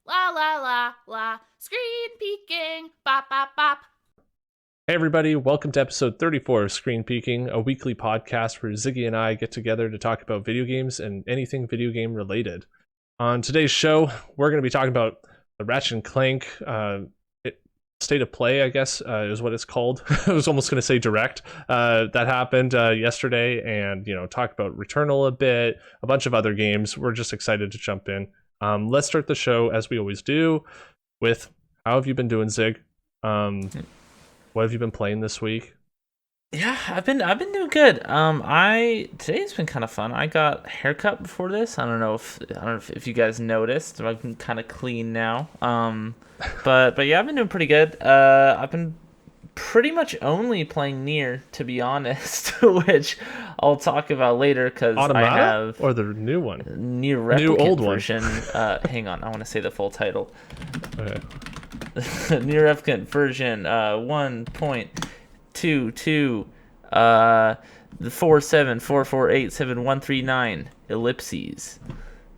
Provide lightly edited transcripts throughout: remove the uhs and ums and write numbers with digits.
La la la la. Screen peeking. Bop bop bop. Hey everybody, welcome to episode 34 of Screen Peeking, a weekly podcast where Ziggy and I get together to talk about video games and anything video game related. On today's show, we're going to be talking about the Ratchet and Clank State of Play, I guess, is what it's called. I was almost going to say Direct. That happened yesterday, and, talk about Returnal a bit, a bunch of other games. We're just excited to jump in. Let's start the show, as we always do, with how have you been doing, Zig? What have you been playing this week? Yeah, I've been doing good. Today's been kind of fun. I got a haircut before this. I don't know if you guys noticed. I'm kind of clean now. But yeah, I've been doing pretty good. I've been pretty much only playing Nier, to be honest, which I'll talk about later because I have or the new one, Nier Replicant version. Hang on, I want to say the full title. Okay. Nier Replicant version 1.22 the 4744871139 ellipses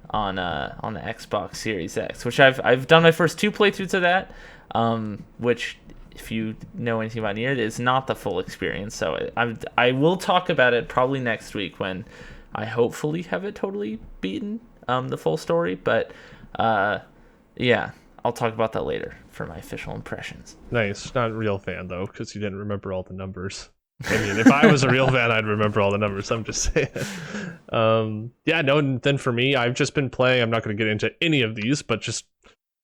on the Xbox Series X, which I've done my first two playthroughs of that, which, if you know anything about Nier, is not the full experience. So I will talk about it probably next week when I hopefully have it totally beaten, the full story. But yeah, I'll talk about that later for my official impressions. Nice. Not a real fan, though, because you didn't remember all the numbers. I mean, if I was a real fan, I'd remember all the numbers. I'm just saying. Then for me, I've just been playing. I'm not going to get into any of these, but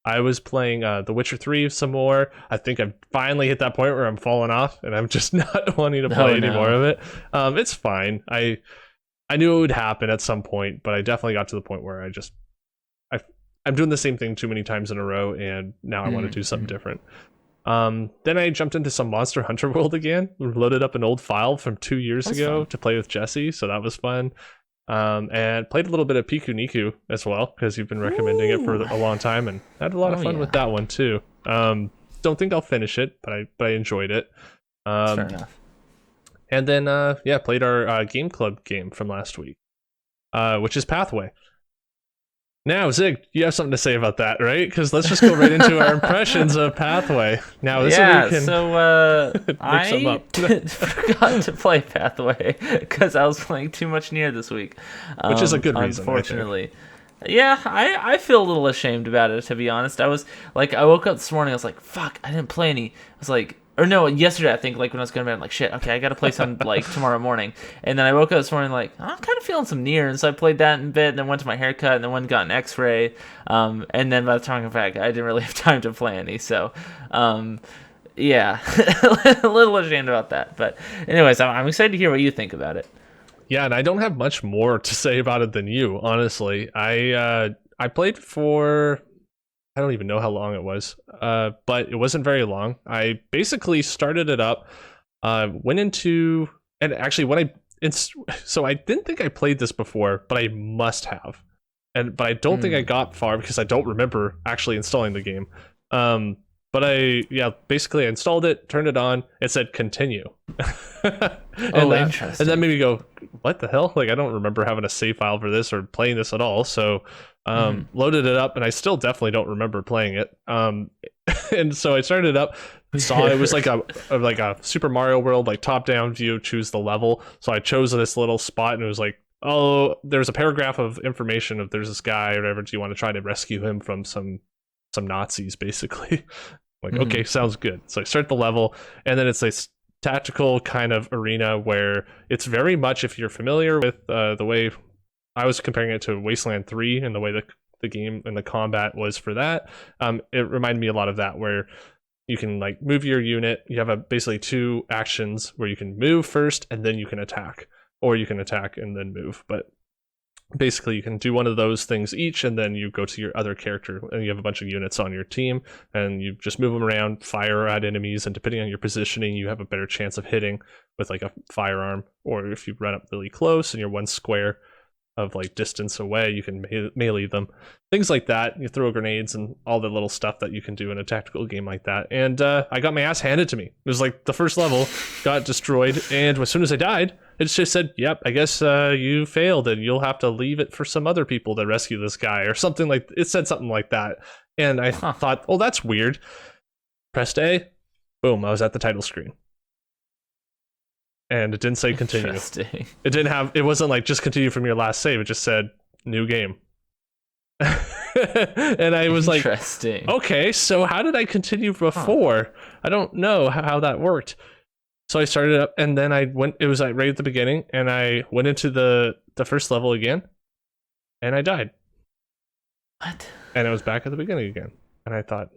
I was playing The Witcher 3 some more. I think I've finally hit that point where I'm falling off, and I'm just not wanting to play any more of it. It's fine. I knew it would happen at some point, but I definitely got to the point where I'm doing the same thing too many times in a row, and now I want to do something different. Then I jumped into some Monster Hunter World again. Loaded up an old file from 2 years ago to play with Jesse, so that was fun. And played a little bit of Piku Niku as well, because you've been recommending it for a long time, and I had a lot of fun with that one too. Don't think I'll finish it, but I enjoyed it. Fair enough. And then played our Game Club game from last week, which is Pathway. Now, Zig, you have something to say about that, right? Because let's just go right into our impressions of Pathway. Now, this yeah, we can so I forgot to play Pathway because I was playing too much Nier this week. Which is a good reason, unfortunately. Yeah, I feel a little ashamed about it, to be honest. I woke up this morning, I was like, fuck, I didn't play any. I was like, or no, yesterday, I think, when I was going to bed, I'm like, shit, okay, I got to play some, tomorrow morning. And then I woke up this morning, I'm kind of feeling some Nier. And so I played that in bed, and then went to my haircut, and then went and got an x-ray. And then by the time I got back, I didn't really have time to play any. So, yeah, a little ashamed about that. But anyways, I'm excited to hear what you think about it. Yeah, and I don't have much more to say about it than you, honestly. I played for... I don't even know how long it was, but it wasn't very long. I basically started it up, went into, and actually so I didn't think I played this before, but I must have, but I don't think I got far because I don't remember actually installing the game. But basically I installed it, turned it on, it said continue. Interesting. And then maybe go, what the hell? I don't remember having a save file for this or playing this at all. So loaded it up, and I still definitely don't remember playing it. And so I started it up, saw it was like a Super Mario World, top-down view, choose the level. So I chose this little spot, and it was like, oh, there's a paragraph of information if there's this guy or whatever. Do you want to try to rescue him from some Nazis, basically? Okay, sounds good. So I start the level, and then it's a tactical kind of arena where it's very much, if you're familiar with the way I was comparing it to Wasteland 3 and the way the game and the combat was for that, it reminded me a lot of that, where you can move your unit. You have basically two actions where you can move first and then you can attack, or you can attack and then move. But basically you can do one of those things each, and then you go to your other character, and you have a bunch of units on your team, and you just move them around, fire at enemies, and depending on your positioning, you have a better chance of hitting with a firearm, or if you run up really close and you're one square of distance away, you can melee them, things like that. You throw grenades and all the little stuff that you can do in a tactical game like that. And I got my ass handed to me. It was the first level got destroyed, and as soon as I died, it just said, yep, I guess you failed, and you'll have to leave it for some other people to rescue this guy, or something it said something like that. And I thought, oh, that's weird. Pressed A, boom, I was at the title screen. And it didn't say continue. Interesting. It wasn't like just continue from your last save. It just said new game. And I was like, okay, so how did I continue before? I don't know how that worked. So I started up, and then it was like right at the beginning, and I went into the first level again, and I died. What? And it was back at the beginning again. And I thought,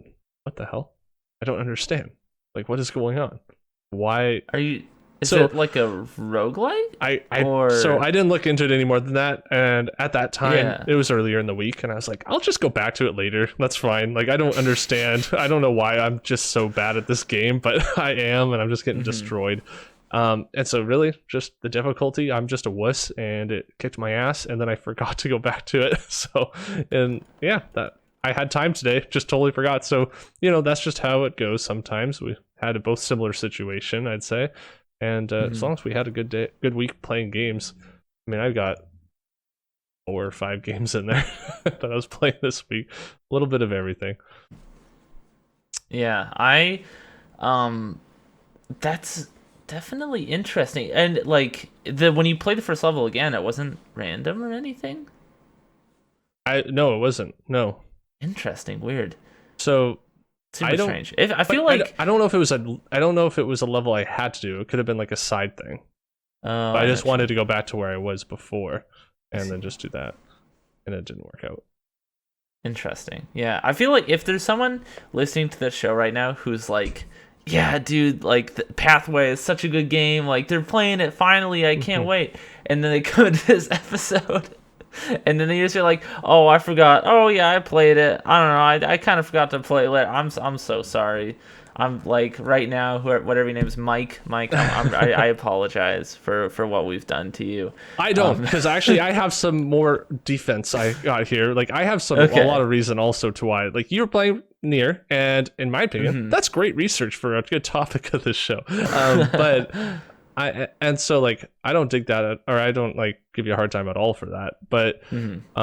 what the hell? I don't understand. Like, what is going on? Why are you? Is it like a roguelike? So I didn't look into it any more than that. And at that time, it was earlier in the week, and I was like, I'll just go back to it later. That's fine. Like, I don't understand. I don't know why I'm just so bad at this game, but I am, and I'm just getting destroyed. And so really, just the difficulty, I'm just a wuss, and it kicked my ass, and then I forgot to go back to it. So, and yeah, that I had time today, just totally forgot. So, that's just how it goes sometimes. We had a both similar situation, I'd say. And as long as we had a good week playing games, I mean, I've got 4 or 5 games in there that I was playing this week. A little bit of everything. Yeah, that's definitely interesting. And like when you play the first level again, it wasn't random or anything? No, it wasn't. No. Interesting. Weird. So super strange. I feel like I don't know if it was a level I had to do. It could have been like a side thing. Oh, but I just wanted to go back to where I was before, and then just do that, and it didn't work out. Interesting. Yeah, I feel like if there's someone listening to this show right now who's like, yeah, dude, like the Pathway is such a good game. Like they're playing it finally. I can't wait. And then they come to this episode. And then they just are like, oh, I forgot. Oh, yeah, I played it. I don't know. I kind of forgot to play it. I'm so sorry. I'm like right now, whatever your name is, Mike. I apologize for what we've done to you. I don't, because actually I have some more defense I got here. Like I have a lot of reason also to why. Like you were playing Nier, and in my opinion, that's great research for a good topic of this show. But so like I don't dig that, or I don't like give you a hard time at all for that. But and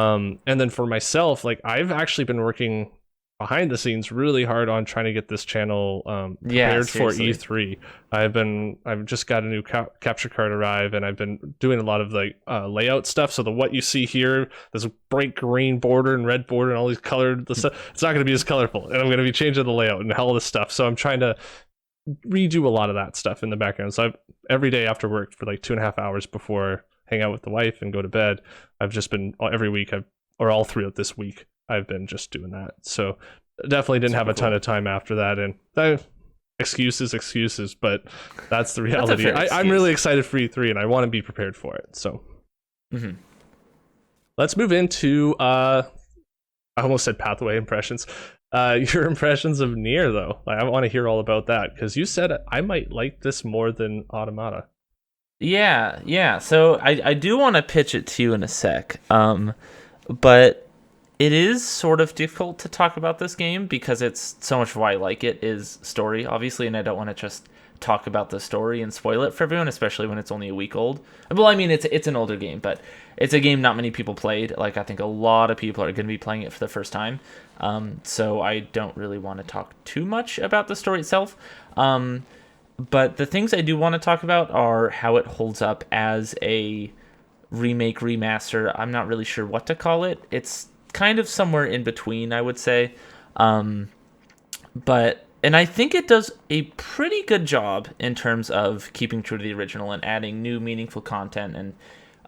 then for myself, like I've actually been working behind the scenes really hard on trying to get this channel prepared for E3. I've just got a new capture card arrive, and I've been doing a lot of like layout stuff. So what you see here, this bright green border and red border and all these colored stuff, it's not going to be as colorful, and I'm going to be changing the layout and all this stuff. So I'm trying to redo a lot of that stuff in the background. So every day after work for like 2.5 hours before hang out with the wife and go to bed, I've just been every week or all throughout this week I've been just doing that. So definitely didn't have a ton of time after that, and excuses, but that's the reality. I'm really excited for E3, and I want to be prepared for it. So let's move into I almost said Pathway impressions. Your impressions of Nier, though. Like, I want to hear all about that, because you said I might like this more than Automata. Yeah. So I do want to pitch it to you in a sec. But it is sort of difficult to talk about this game because it's so much why I like it is story, obviously, and I don't want to just talk about the story and spoil it for everyone, especially when it's only a week old. Well, I mean, it's an older game, but it's a game not many people played. Like, I think a lot of people are going to be playing it for the first time. So I don't really want to talk too much about the story itself. But the things I do want to talk about are how it holds up as a remake, remaster. I'm not really sure what to call it. It's kind of somewhere in between, I would say. And I think it does a pretty good job in terms of keeping true to the original and adding new meaningful content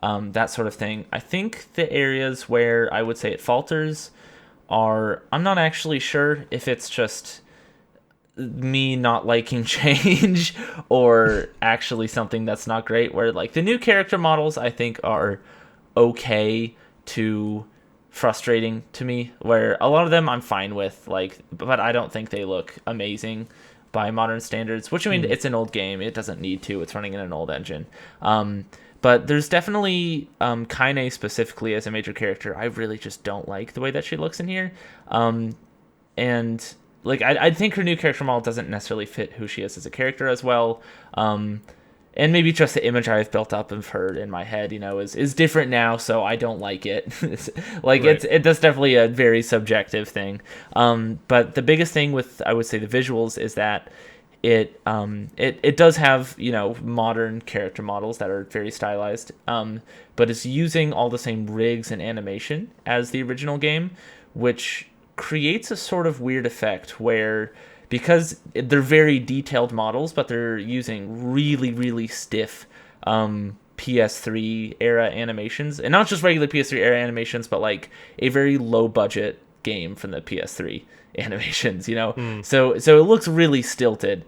and that sort of thing. I think the areas where I would say it falters are, I'm not actually sure if it's just me not liking change or actually something that's not great, where like the new character models I think are okay to frustrating to me, where a lot of them I'm fine with, like, but I don't think they look amazing by modern standards, which I mean, it's an old game, it doesn't need to, it's running in an old engine. But there's definitely Kaine specifically as a major character, I really just don't like the way that she looks in here. And like I think her new character model doesn't necessarily fit who she is as a character as well. and maybe just the image I've built up of her in my head, is different now, so I don't like it. Like Right. that's definitely a very subjective thing. But the biggest thing with, I would say, the visuals is that it does have modern character models that are very stylized, but it's using all the same rigs and animation as the original game, which creates a sort of weird effect where, because they're very detailed models, but they're using really, really stiff PS3 era animations, and not just regular PS3 era animations, but like a very low budget game from the PS3 animations, So it looks really stilted,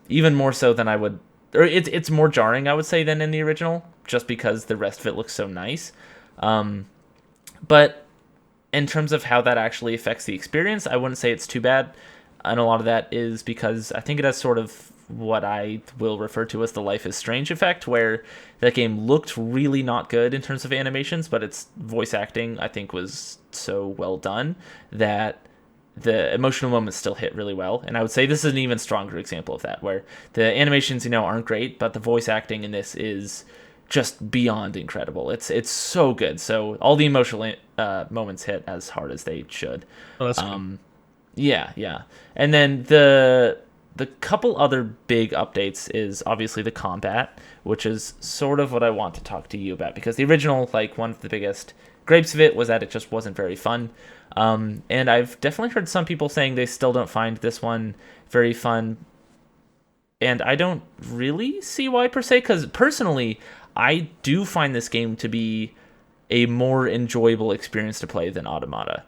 even more so than I would, or it's more jarring, I would say, than in the original, just because the rest of it looks so nice. But in terms of how that actually affects the experience, I wouldn't say it's too bad. And a lot of that is because I think it has sort of what I will refer to as the Life is Strange effect, where that game looked really not good in terms of animations, but its voice acting, I think, was so well done that the emotional moments still hit really well. And I would say this is an even stronger example of that, where the animations, aren't great, but the voice acting in this is just beyond incredible. It's so good. So all the emotional moments hit as hard as they should. Oh, that's cool. Yeah. And then the couple other big updates is obviously the combat, which is sort of what I want to talk to you about, because the original, like, one of the biggest gripes of it was that it just wasn't very fun. And I've definitely heard some people saying they still don't find this one very fun. And I don't really see why, per se, because personally, I do find this game to be a more enjoyable experience to play than Automata.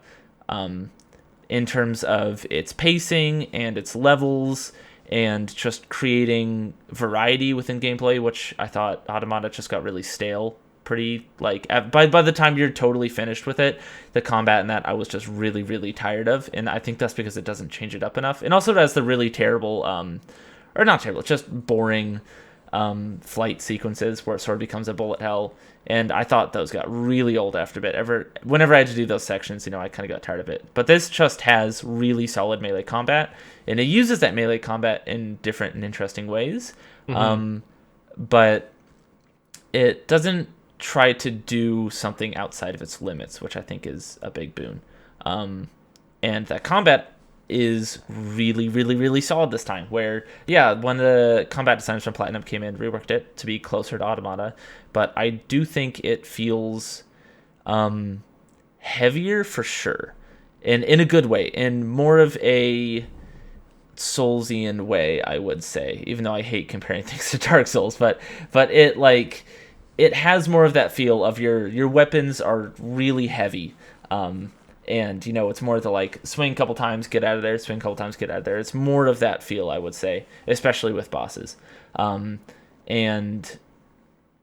In terms of its pacing and its levels and just creating variety within gameplay, which I thought Automata just got really stale. Pretty, like, by the time you're totally finished with it, the combat in that I was just really, really tired of, and I think that's because it doesn't change it up enough. And also it has the really terrible, or not terrible, just boring flight sequences where it sort of becomes a bullet hell. And I thought those got really old after a bit. Whenever I had to do those sections, I kind of got tired of it. But this just has really solid melee combat, and it uses that melee combat in different and interesting ways. But it doesn't try to do something outside of its limits, which I think is a big boon. And that combat is really, really, really solid this time, where, yeah, when the combat designers from Platinum came in, reworked it to be closer to Automata, but I do think it feels heavier for sure, and in a good way, in more of a Soulsian way, I would say, even though I hate comparing things to Dark Souls, but it, like, it has more of that feel of your weapons are really heavy, and it's more the, like, swing a couple times, get out of there, swing a couple times, get out of there. It's more of that feel, I would say, especially with bosses, and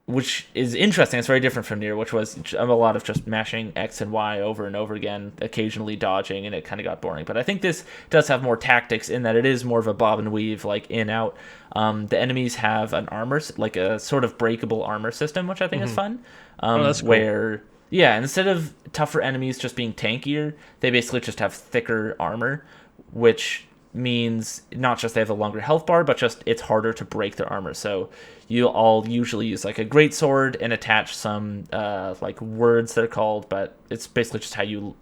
which is interesting. It's very different from Nier, which was a lot of just mashing X and Y over and over again, occasionally dodging, and it kind of got boring. But I think this does have more tactics in that it is more of a bob and weave, like, in, out. The enemies have an armor, like a sort of breakable armor system, which I think is fun. That's cool. Where, yeah, instead of tougher enemies just being tankier, they basically just have thicker armor, which means not just they have a longer health bar, but just it's harder to break their armor. So you'll all usually use, like, a great sword and attach some like words that are called, but it's basically just how you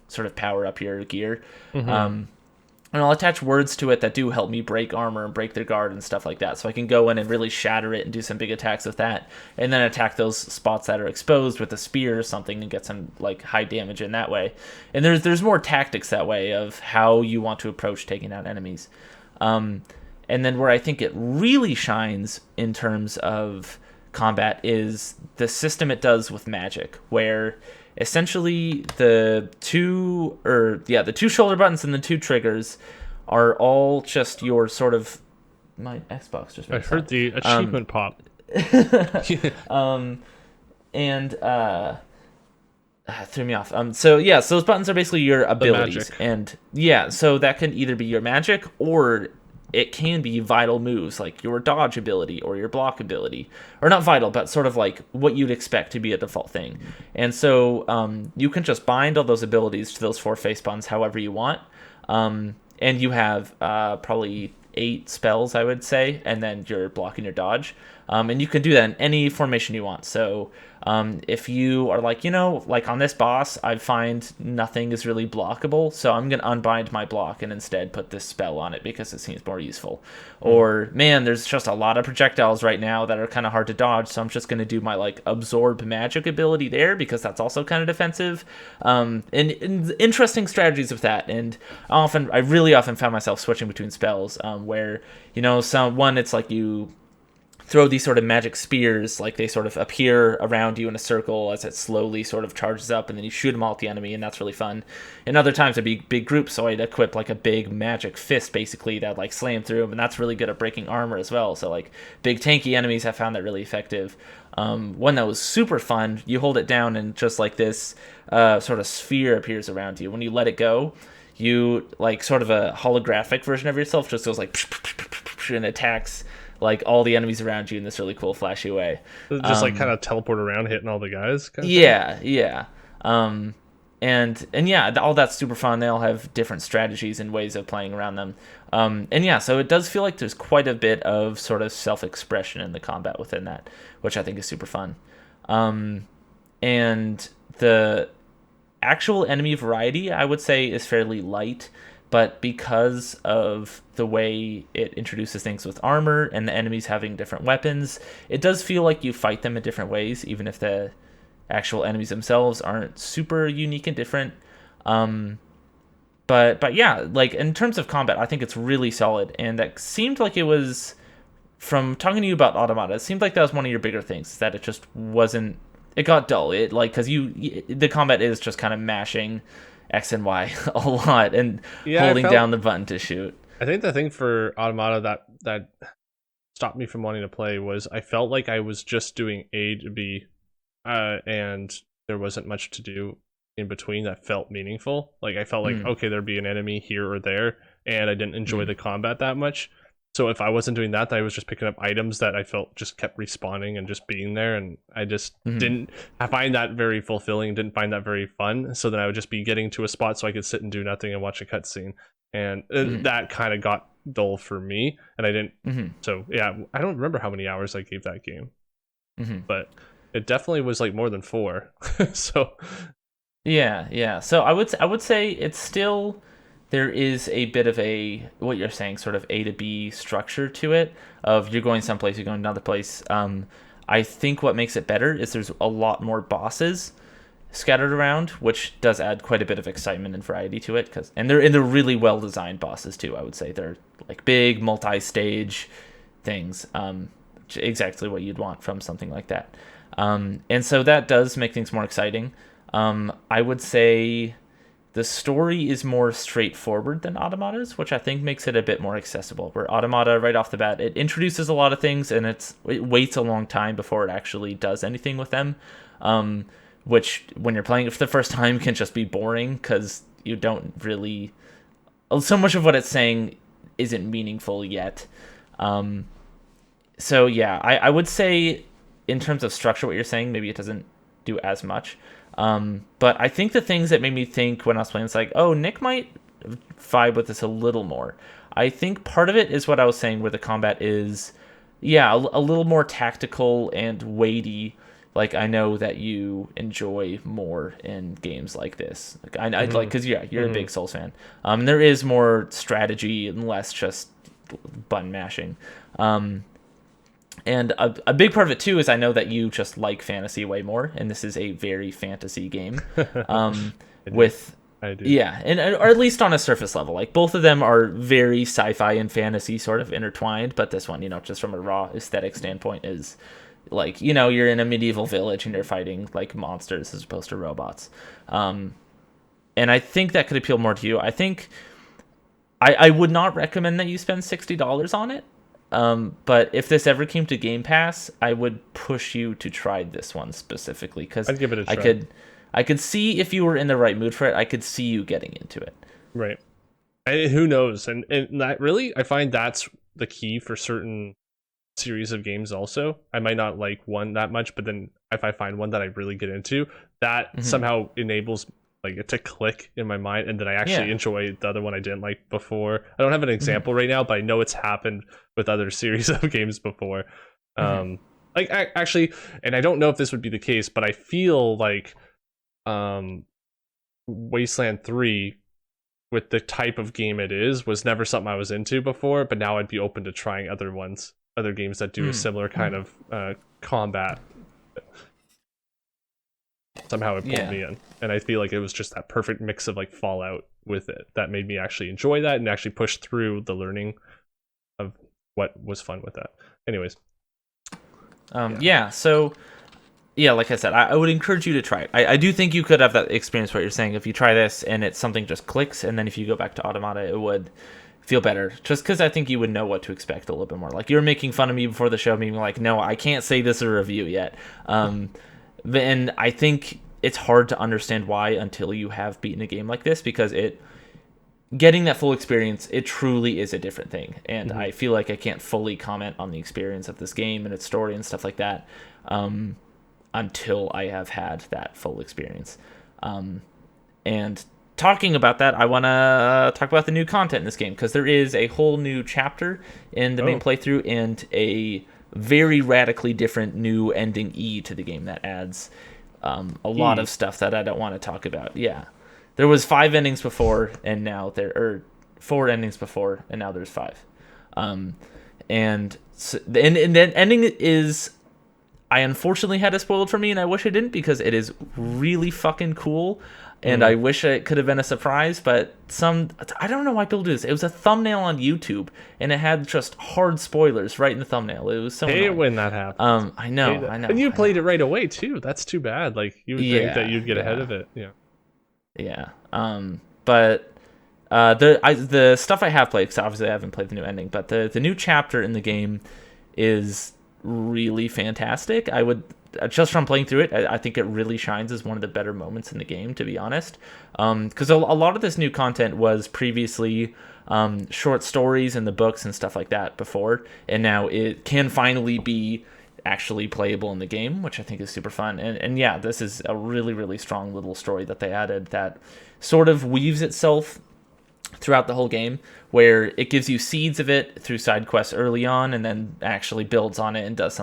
sort of power up your gear. And I'll attach words to it that do help me break armor and break their guard and stuff like that. So I can go in and really shatter it and do some big attacks with that, and then attack those spots that are exposed with a spear or something and get some, like, high damage in that way. And there's more tactics that way of how you want to approach taking out enemies. And then where I think it really shines in terms of combat is the system it does with magic, where essentially the two shoulder buttons and the two triggers are all just your sort of, my Xbox just I heard the achievement pop. Threw me off. So those buttons are basically your abilities, magic. and yeah, so that can either be your magic or it can be vital moves, like your dodge ability or your block ability, or not vital, but sort of like what you'd expect to be a default thing. And so you can just bind all those abilities to those four face buttons however you want. And you have probably 8 spells, I would say, and then you're blocking your dodge. And you can do that in any formation you want. So if you are like, like on this boss, I find nothing is really blockable, so I'm going to unbind my block and instead put this spell on it because it seems more useful. Or, man, there's just a lot of projectiles right now that are kind of hard to dodge, so I'm just going to do my like absorb magic ability there because that's also kind of defensive. And interesting strategies with that. And I really often found myself switching between spells where, one, it's like you throw these sort of magic spears, like they sort of appear around you in a circle as it slowly sort of charges up, and then you shoot them all at the enemy, and that's really fun. And other times it'd be big groups, so I'd equip like a big magic fist basically that like slam through them, and that's really good at breaking armor as well. So like big tanky enemies, I found that really effective. One that was super fun, you hold it down and just like this sort of sphere appears around you. When you let it go, you like sort of a holographic version of yourself just goes like and attacks like all the enemies around you in this really cool flashy way. Just like kind of teleport around hitting all the guys kind of yeah. And yeah, all that's super fun. They all have different strategies and ways of playing around them. And yeah, so it does feel like there's quite a bit of sort of self-expression in the combat within that, which I think is super fun. And the actual enemy variety, I would say, is fairly light, but because of the way it introduces things with armor and the enemies having different weapons, it does feel like you fight them in different ways, even if the actual enemies themselves aren't super unique and different. But yeah, like in terms of combat, I think it's really solid, and that seemed like it was, from talking to you about Automata, it seemed like that was one of your bigger things, that it just wasn't, it got dull. It like, because the combat is just kind of mashing X and Y a lot and holding down the button to shoot. I think the thing for Automata that stopped me from wanting to play was I felt like I was just doing A to B, and there wasn't much to do in between that felt meaningful. Like I felt like, okay, there'd be an enemy here or there, and I didn't enjoy the combat that much. So if I wasn't doing that, I was just picking up items that I felt just kept respawning and just being there, and I just didn't. I find that very fulfilling. Didn't find that very fun. So then I would just be getting to a spot so I could sit and do nothing and watch a cutscene, and that kind of got dull for me. And I didn't. So yeah, I don't remember how many hours I gave that game, but it definitely was like more than 4. So yeah. So I would say it's still. There is a bit of a, what you're saying, sort of A to B structure to it, of you're going someplace, you're going another place. I think what makes it better is there's a lot more bosses scattered around, which does add quite a bit of excitement and variety to it. And they're really well designed bosses too, I would say. They're like big, multi-stage things, exactly what you'd want from something like that. And so that does make things more exciting. I would say the story is more straightforward than Automata's, which I think makes it a bit more accessible. Where Automata, right off the bat, it introduces a lot of things, and it waits a long time before it actually does anything with them, which, when you're playing it for the first time, can just be boring, because you don't really... So much of what it's saying isn't meaningful yet. So yeah, I would say, in terms of structure, what you're saying, maybe it doesn't do as much. But I think the things that made me think when I was playing, it's like, oh, Nick might vibe with this a little more. I think part of it is what I was saying, where the combat is, a little more tactical and weighty. Like, I know that you enjoy more in games like this. Like, I'd like, because you're a big Souls fan. There is more strategy and less just button mashing. And a big part of it, too, is I know that you just like fantasy way more, and this is a very fantasy game. I do. Yeah, or at least on a surface level. Like, both of them are very sci-fi and fantasy sort of intertwined, but this one, just from a raw aesthetic standpoint, is like, you're in a medieval village and you're fighting, like, monsters as opposed to robots. And I think that could appeal more to you. I think I would not recommend that you spend $60 on it. But if this ever came to Game Pass, I would push you to try this one specifically, because I'd give it a try. I could see, if you were in the right mood for it, I could see you getting into it. Right. Who knows? And that really, I find that's the key for certain series of games also. I might not like one that much, but then if I find one that I really get into, that somehow enables it to click in my mind, and then I actually Yeah. enjoy the other one I didn't like before. I don't have an example right now, but I know it's happened with other series of games before. Actually, and I don't know if this would be the case, but I feel like Wasteland 3, with the type of game it is, was never something I was into before, but now I'd be open to trying other games that do a similar kind of combat. Somehow it pulled me in, and I feel like it was just that perfect mix of like Fallout with it that made me actually enjoy that and actually push through the learning of what was fun with that. Anyways, so like I said, I would encourage you to try it. I do think you could have that experience where you're saying if you try this and it's something just clicks, and then if you go back to Automata, it would feel better, just because I think you would know what to expect a little bit more. Like, you were making fun of me before the show, being like, no, I can't say this is a review yet. And I think it's hard to understand why until you have beaten a game like this, because getting that full experience, it truly is a different thing. And I feel like I can't fully comment on the experience of this game and its story and stuff like that until I have had that full experience. And talking about that, I want to talk about the new content in this game, because there is a whole new chapter in the main playthrough and a very radically different new ending to the game that adds a lot of stuff that I don't want to talk about. Yeah, there was 5 endings before, and now there 4 endings before, and now there's 5. And then ending is, I unfortunately had it spoiled for me, and I wish I didn't, because it is really fucking cool. And I wish it could have been a surprise, but I don't know why people do this. It was a thumbnail on YouTube, and it had just hard spoilers right in the thumbnail. It was so hate it annoying. when that happens. I know. And you played it right away too. That's too bad. Like, you would think that you'd get ahead of it. Yeah. Yeah. But the stuff I have played, because obviously I haven't played the new ending, but the new chapter in the game is really fantastic. I would, just from playing through it, I think it really shines as one of the better moments in the game, to be honest. Because a lot of this new content was previously short stories in the books and stuff like that before, and now it can finally be actually playable in the game, which I think is super fun. And yeah, this is a really, really strong little story that they added that sort of weaves itself throughout the whole game, where it gives you seeds of it through side quests early on, and then actually builds on it and does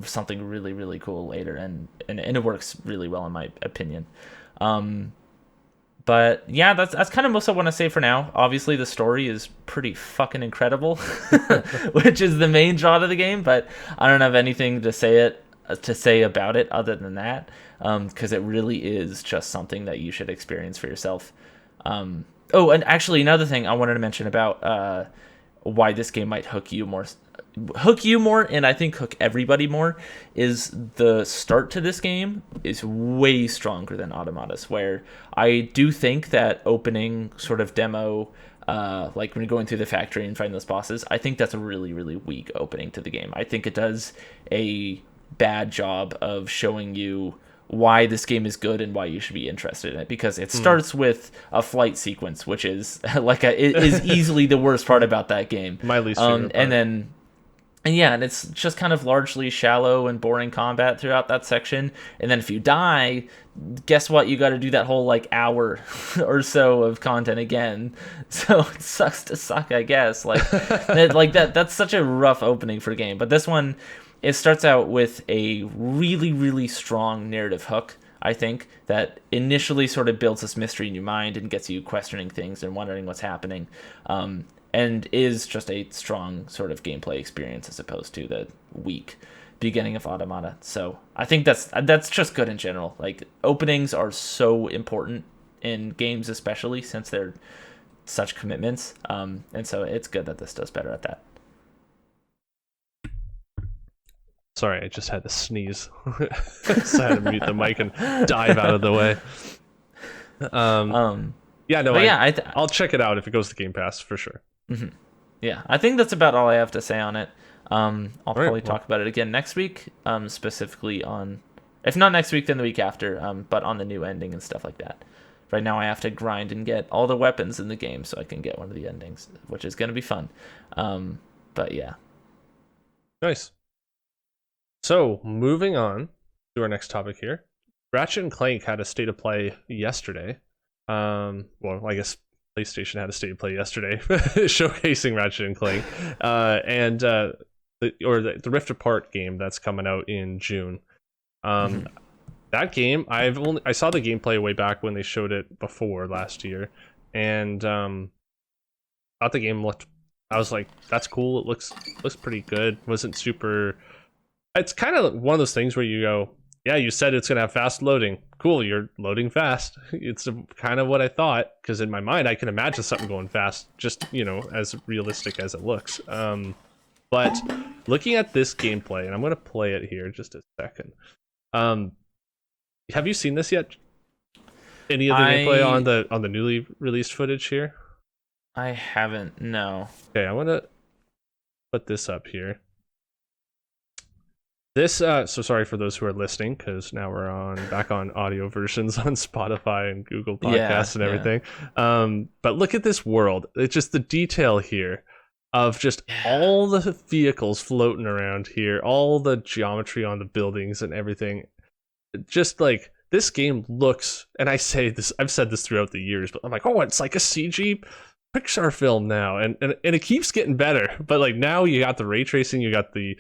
something really, really cool later, and it works really well in my opinion. But yeah, that's kind of most I want to say for now. Obviously, the story is pretty fucking incredible, which is the main draw to the game. But I don't have anything to say about it other than that, because it really is just something that you should experience for yourself. Oh, and actually, another thing I wanted to mention about why this game might hook you more, and I think hook everybody more, is the start to this game is way stronger than Automata's, where I do think that opening sort of demo, like when you're going through the factory and fighting those bosses, I think that's a really, really weak opening to the game. I think it does a bad job of showing you why this game is good and why you should be interested in it, because it starts with a flight sequence, which is is easily the worst part about that game. My least favorite part. And it's just kind of largely shallow and boring combat throughout that section. And then if you die, guess what? You got to do that whole hour or so of content again. So it sucks to suck, I guess. That's such a rough opening for a game. But this one, it starts out with a really, really strong narrative hook, I think, that initially sort of builds this mystery in your mind and gets you questioning things and wondering what's happening, and is just a strong sort of gameplay experience as opposed to the weak beginning of Automata. So I think that's just good in general. Like, openings are so important in games, especially since they're such commitments, and so it's good that this does better at that. Sorry, I just had to sneeze. So I had to mute the mic and dive out of the way. Yeah, no, I'll check it out if it goes to Game Pass for sure. Mm-hmm. Yeah, I think that's about all I have to say on it. I'll probably talk about it again next week, specifically on, if not next week, then the week after, but on the new ending and stuff like that. Right now I have to grind and get all the weapons in the game so I can get one of the endings, which is going to be fun. But yeah. Nice. So, moving on to our next topic here. Ratchet and Clank had a state of play yesterday. Well, I guess PlayStation had a state of play yesterday, showcasing Ratchet and Clank, and the Rift Apart game that's coming out in June. That game, I saw the gameplay way back when they showed it before last year, and thought the game looked. I was like, that's cool. It looks pretty good. Wasn't super. It's kind of one of those things where you go, yeah, you said it's gonna have fast loading. Cool, you're loading fast. It's kind of what I thought, because in my mind I can imagine something going fast, just as realistic as it looks. But looking at this gameplay, and I'm gonna play it here just a second. Have you seen this yet? Any of the gameplay on the newly released footage here? I haven't. No. Okay, I'm gonna put this up here. This so sorry for those who are listening, because now we're back on audio versions on Spotify and Google Podcasts and everything. But look at this world. It's just the detail here of just all the vehicles floating around here, all the geometry on the buildings and everything. Just like this game looks, and I say this, I've said this throughout the years, but I'm like, oh, it's like a CG Pixar film now, and it keeps getting better. But like now you got the ray tracing, you got the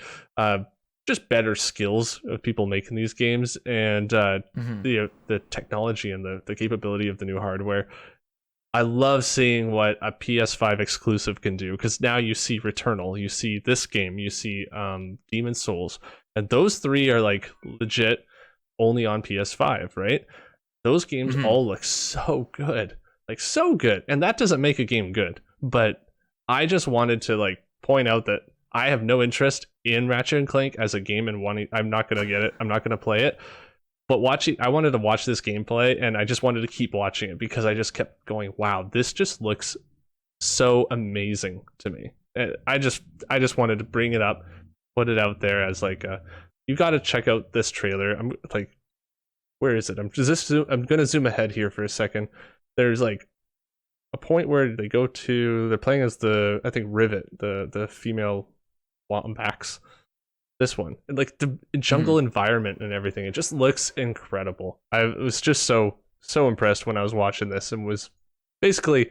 just better skills of people making these games, and the technology and the capability of the new hardware. I love seeing what a PS5 exclusive can do, because now you see Returnal, you see this game, you see Demon Souls, and those three are like legit only on PS5, right? Those games all look so good, like so good, and that doesn't make a game good. But I just wanted to like point out that I have no interest in Ratchet and Clank as a game, and I'm not gonna get it. I'm not gonna play it. But I wanted to watch this gameplay, and I just wanted to keep watching it because I just kept going, wow, this just looks so amazing to me. And I just wanted to bring it up, put it out there as like you got to check out this trailer. I'm like, where is it? I'm gonna zoom ahead here for a second. There's like a point where they're playing as I think Rivet, the female Wombax. This one, and like the jungle environment and everything, it just looks incredible. I was just so impressed when I was watching this, and was basically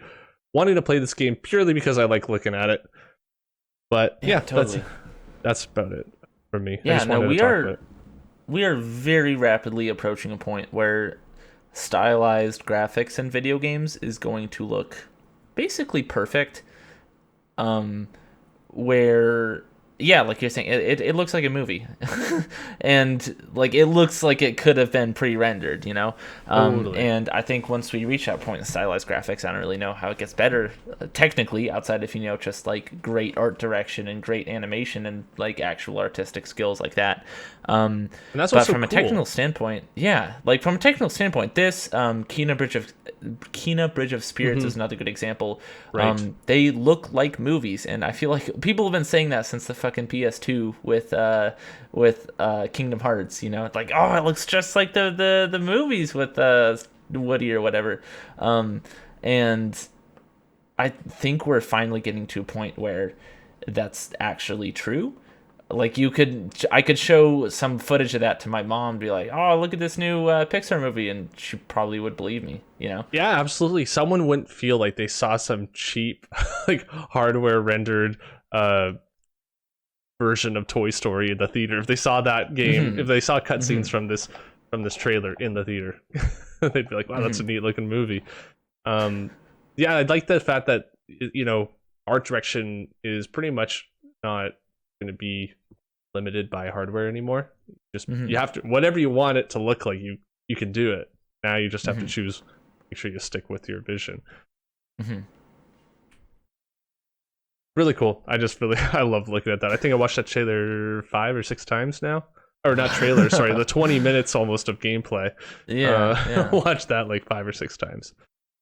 wanting to play this game purely because I like looking at it. But yeah, totally. That's about it for me. Yeah, no, we are very rapidly approaching a point where stylized graphics in video games is going to look basically perfect. Where like you're saying, it looks like a movie, and like it looks like it could have been pre-rendered, Totally. And I think once we reach that point in stylized graphics, I don't really know how it gets better technically, outside of just like great art direction and great animation and like actual artistic skills like that. And that's but what's so from a technical standpoint, this Kena Bridge of Spirits is another good example. Right. They look like movies, and I feel like people have been saying that since the fucking PS2 with Kingdom Hearts. It's like, oh, it looks just like the movies with Woody or whatever. And I think we're finally getting to a point where that's actually true. Like I could show some footage of that to my mom and be like, oh, look at this new Pixar movie, and she probably would believe me, Yeah, absolutely. Someone wouldn't feel like they saw some cheap like hardware rendered version of Toy Story in the theater. If they saw that game, if they saw cutscenes from this trailer in the theater, they'd be like, wow, that's a neat looking movie. Yeah, I like the fact that art direction is pretty much not going to be limited by hardware anymore. Just you have to, whatever you want it to look like, you can do it. Now you just have to choose, make sure you stick with your vision. Really cool. I love looking at that. I think I watched that trailer 5 or 6 times now. Or not trailer, sorry, the 20 minutes almost of gameplay. Watched that like 5 or 6 times.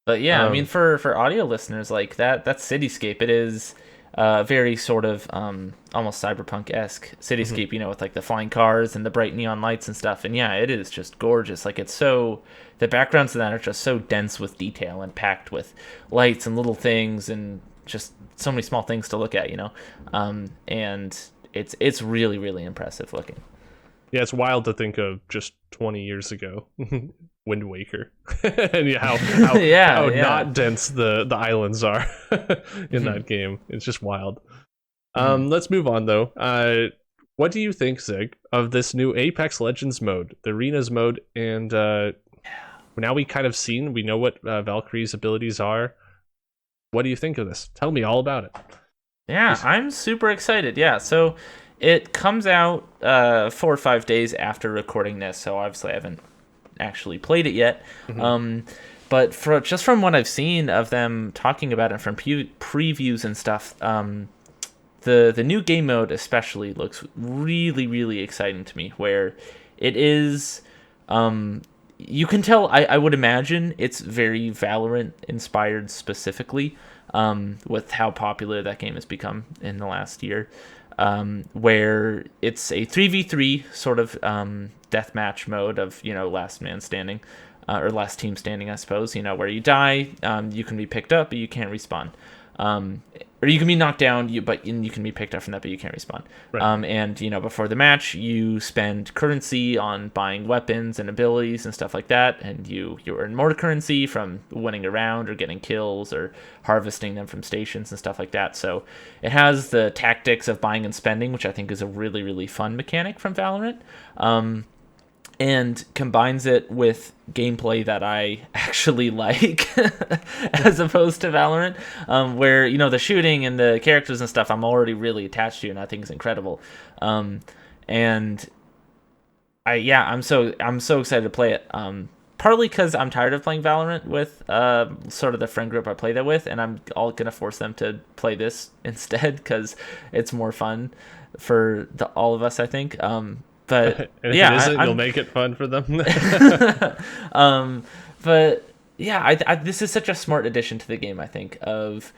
But yeah, I mean, for audio listeners, like that cityscape, it is very sort of almost cyberpunk-esque cityscape, with like the flying cars and the bright neon lights and stuff. And yeah, it is just gorgeous. Like the backgrounds of that are just so dense with detail and packed with lights and little things and just so many small things to look at, and it's really, really impressive looking. Yeah, it's wild to think of just 20 years ago, Wind Waker, and how Yeah, how yeah. not dense the islands are in Mhm, that game. It's just wild. mhm. Let's move on though. What do you think, Zig, of this new Apex Legends mode, the Arenas mode, and now we know what Valkyrie's abilities are. What do you think of this? Tell me all about it. Yeah, I'm super excited. Yeah, so it comes out 4 or 5 days after recording this, so obviously I haven't actually played it yet. Mhm. Um, but just from what I've seen of them talking about it from previews and stuff, the new game mode especially looks really really exciting to me. Where it is, you can tell. I would imagine it's very Valorant inspired specifically, with how popular that game has become in the last year. Where it's a 3v3 sort of deathmatch mode of, last man standing, or last team standing, I suppose. Where you die, you can be picked up, but you can't respawn. Or you can be knocked down, but you can be picked up from that, but you can't respawn. Right. And before the match, you spend currency on buying weapons and abilities and stuff like that, and you earn more currency from winning a round or getting kills or harvesting them from stations and stuff like that. So it has the tactics of buying and spending, which I think is a really really fun mechanic from Valorant. And combines it with gameplay that I actually like, as opposed to Valorant, where the shooting and the characters and stuff I'm already really attached to, and I think is incredible. And I'm so excited to play it. Partly because I'm tired of playing Valorant with sort of the friend group I play that with, and I'm all gonna force them to play this instead because it's more fun for all of us, I think. But And if yeah, it isn't, I'm you'll make it fun for them. but yeah, this is such a smart addition to the game. I think of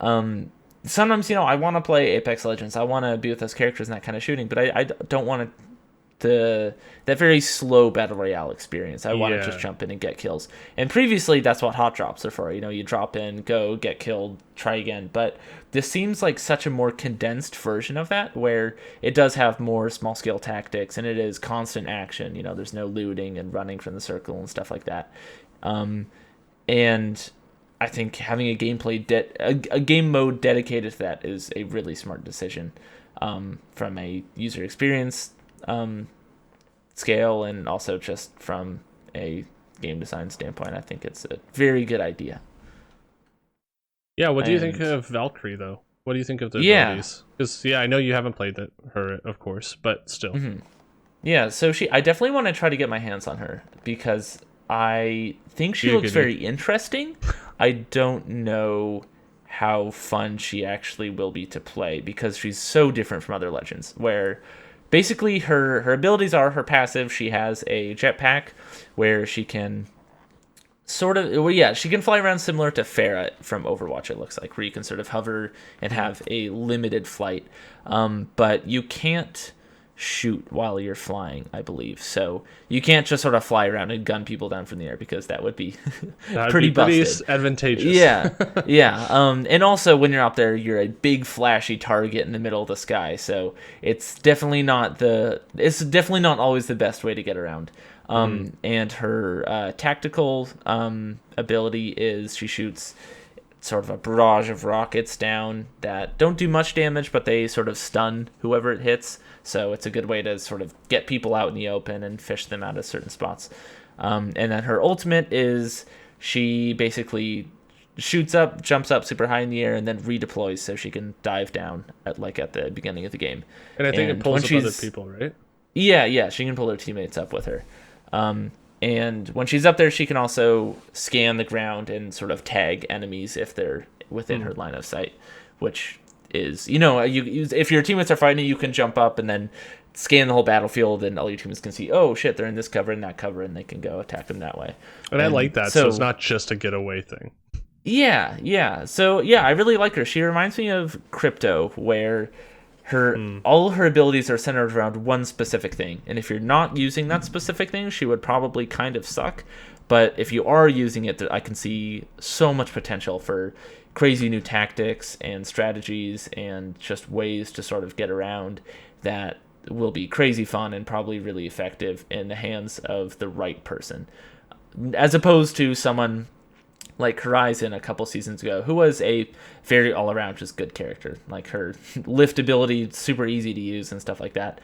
sometimes I want to play Apex Legends, I want to be with those characters and that kind of shooting, but I don't want that very slow battle royale experience. I want to just jump in and get kills. And previously, that's what hot drops are for. You drop in, go, get killed, try again. But this seems like such a more condensed version of that, where it does have more small scale tactics and it is constant action. There's no looting and running from the circle and stuff like that. And I think having a a game mode dedicated to that is a really smart decision, from a user experience scale, and also just from a game design standpoint. I think it's a very good idea. Yeah, what do you think And of Valkyrie though? What do you think of the yeah, abilities? Because I know you haven't played her, of course, but still. yeah. So I definitely want to try to get my hands on her because I think she Be a looks goodie. very interesting. I don't know how fun she actually will be to play because she's so different from other legends, where basically her abilities are her passive. She has a jetpack where she can she can fly around similar to Pharah from Overwatch, it looks like, where you can sort of hover and have a limited flight. But you can't shoot while you're flying, I believe. So you can't just sort of fly around and gun people down from the air because that would be That'd pretty be pretty busted. advantageous. Yeah, yeah. And also when you're up there, you're a big flashy target in the middle of the sky. So it's definitely not always the best way to get around. And her tactical ability is she shoots sort of a barrage of rockets down that don't do much damage, but they sort of stun whoever it hits. So it's a good way to sort of get people out in the open and fish them out of certain spots. And then her ultimate is she basically shoots up, jumps up super high in the air, and then redeploys so she can dive down at the beginning of the game. And I think it pulls when up other people, right? Yeah, she can pull her teammates up with her. And when she's up there, she can also scan the ground and sort of tag enemies if they're within her line of sight, which is, if your teammates are fighting, you can jump up and then scan the whole battlefield, and all your teammates can see, oh shit, they're in this cover and that cover, and they can go attack them that way. And I like that, so it's not just a getaway thing. Yeah. So yeah, I really like her. She reminds me of Crypto, where all her abilities are centered around one specific thing, and if you're not using that specific thing, she would probably kind of suck. But if you are using it, I can see so much potential for crazy new tactics and strategies and just ways to sort of get around that will be crazy fun and probably really effective in the hands of the right person, as opposed to someone like Horizon a couple seasons ago, who was a very all-around just good character. Like her lift ability, super easy to use and stuff like that.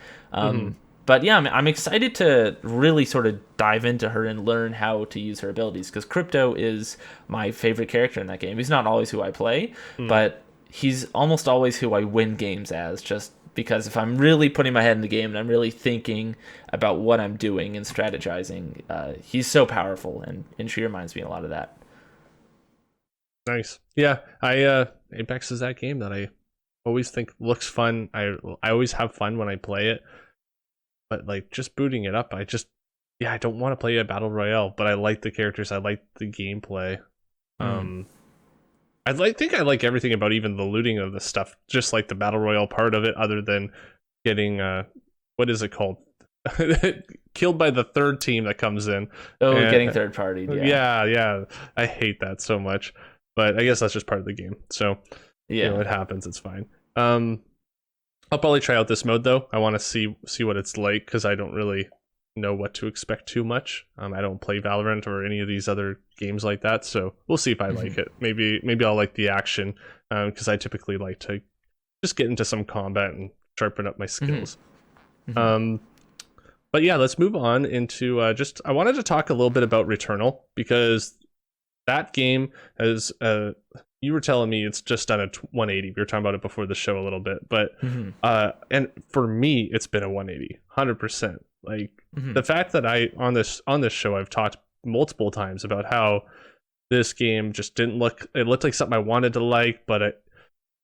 But yeah, I'm excited to really sort of dive into her and learn how to use her abilities, because Crypto is my favorite character in that game. He's not always who I play, but he's almost always who I win games as, just because if I'm really putting my head in the game and I'm really thinking about what I'm doing and strategizing, he's so powerful, and she reminds me a lot of that. Nice. Yeah, Apex is that game that I always think looks fun. I always have fun when I play it, but like just booting it up, I don't want to play a battle royale, but I like the characters, I like the gameplay. Think I like everything about even the looting of the stuff, just like the battle royale part of it, other than getting what is it called? Killed by the third team that comes in. Getting third party. Yeah. I hate that so much. But I guess that's just part of the game. So yeah, it happens. It's fine. I'll probably try out this mode though. I want to see what it's like, because I don't really know what to expect too much. I don't play Valorant or any of these other games like that, so we'll see if I like it. Maybe I'll like the action, because I typically like to just get into some combat and sharpen up my skills. But yeah, let's move on into I wanted to talk a little bit about Returnal, because that game has you were telling me it's just done a 180. We were talking about it before the show a little bit, but and for me it's been a 180, 100%. Like the fact that on this show I've talked multiple times about how this game just it looked like something I wanted to like, but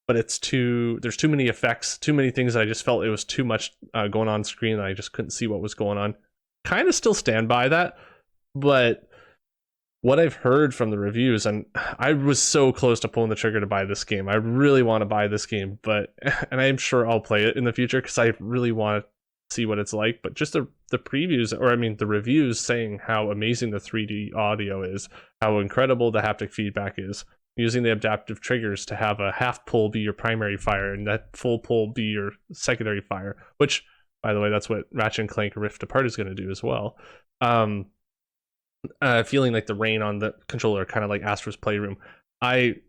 there's too many effects, too many things that I just felt it was too much going on screen, and I just couldn't see what was going on. Kind of still stand by that, but what I've heard from the reviews, and I was so close to pulling the trigger to buy this game. I really want to buy this game, and I'm sure I'll play it in the future, because I really want to see what it's like. But just the previews, the reviews saying how amazing the 3D audio is, how incredible the haptic feedback is, using the adaptive triggers to have a half pull be your primary fire and that full pull be your secondary fire, which, by the way, that's what Ratchet and Clank Rift Apart is going to do as well. Feeling like the rain on the controller, kind of like Astro's Playroom. I'm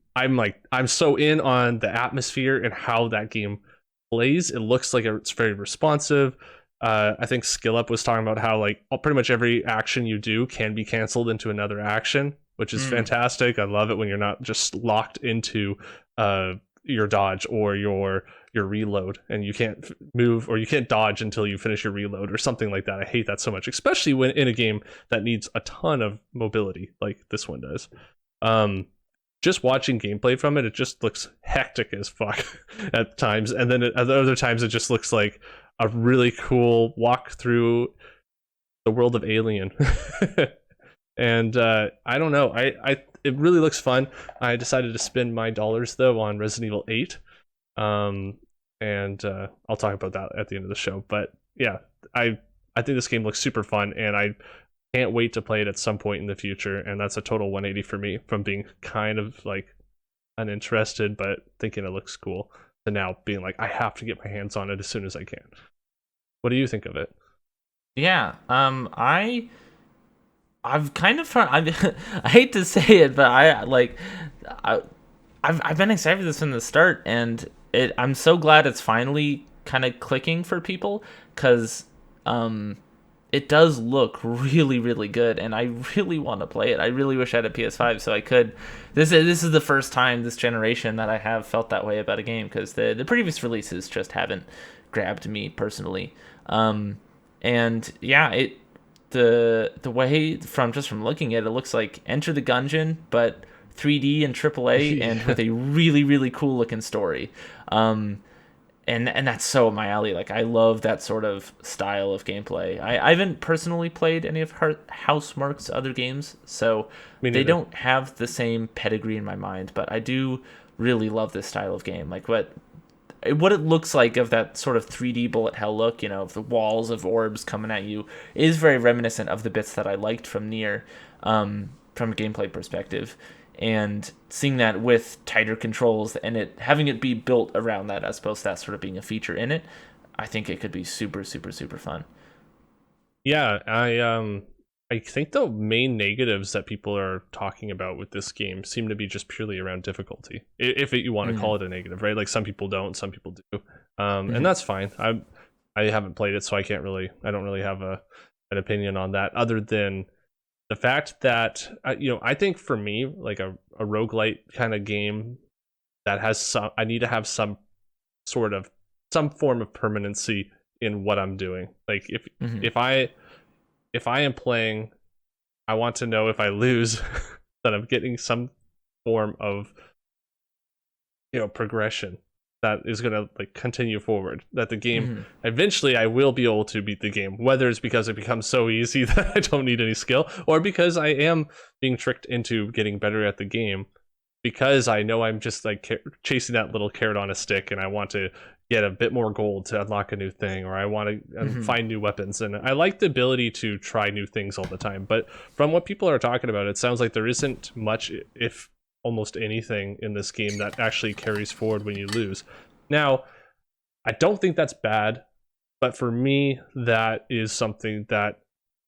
so in on the atmosphere and how that game plays. It looks like it's very responsive. I think Skill Up was talking about how like pretty much every action you do can be canceled into another action, which is fantastic. I love it when you're not just locked into your dodge or your reload, and you can't move or you can't dodge until you finish your reload or something like that. I hate that so much, especially when in a game that needs a ton of mobility like this one does. Just watching gameplay from it just looks hectic as fuck at times, and then at other times it just looks like a really cool walk through the world of Alien. And I don't know, it really looks fun. I decided to spend my dollars though on Resident Evil 8. And I'll talk about that at the end of the show. But yeah, I think this game looks super fun, and I can't wait to play it at some point in the future. And that's a total 180 for me, from being kind of like uninterested but thinking it looks cool, to now being like, I have to get my hands on it as soon as I can. What do you think of it? Yeah, I've kind of I hate to say it, but I've been excited for this from the start, and I'm so glad it's finally kind of clicking for people, because it does look really, really good, and I really want to play it. I really wish I had a PS5 so I could. This is the first time this generation that I have felt that way about a game, because the previous releases just haven't grabbed me personally. And yeah, the way from looking at it, looks like Enter the Gungeon, but 3D and AAA, and with a really, really cool looking story. And that's so up my alley. Like, I love that sort of style of gameplay. I haven't personally played any of Housemarque's other games, so they don't have the same pedigree in my mind, but I do really love this style of game. Like, what it looks like of that sort of 3D bullet hell look, of the walls of orbs coming at you, is very reminiscent of the bits that I liked from Nier, from a gameplay perspective. And seeing that with tighter controls and having it be built around that, as opposed to that sort of being a feature in it, I think it could be super, super, super fun. Yeah, I think the main negatives that people are talking about with this game seem to be just purely around difficulty. If you want to call it a negative, right? Like some people don't, some people do, and that's fine. I haven't played it, so I don't really have an opinion on that, other than the fact that I think for me, like a roguelite kind of game that has I need to have some form of permanency in what I'm doing. Like if I am playing, I want to know if I lose that I'm getting some form of progression that is going to like continue forward, that the game eventually I will be able to beat the game, whether it's because it becomes so easy that I don't need any skill, or because I am being tricked into getting better at the game because I know I'm just like chasing that little carrot on a stick, and I want to get a bit more gold to unlock a new thing, or I want to find new weapons. And I like the ability to try new things all the time. But from what people are talking about, it sounds like there isn't much, if almost anything, in this game that actually carries forward when you lose. Now, I don't think that's bad, but for me, that is something that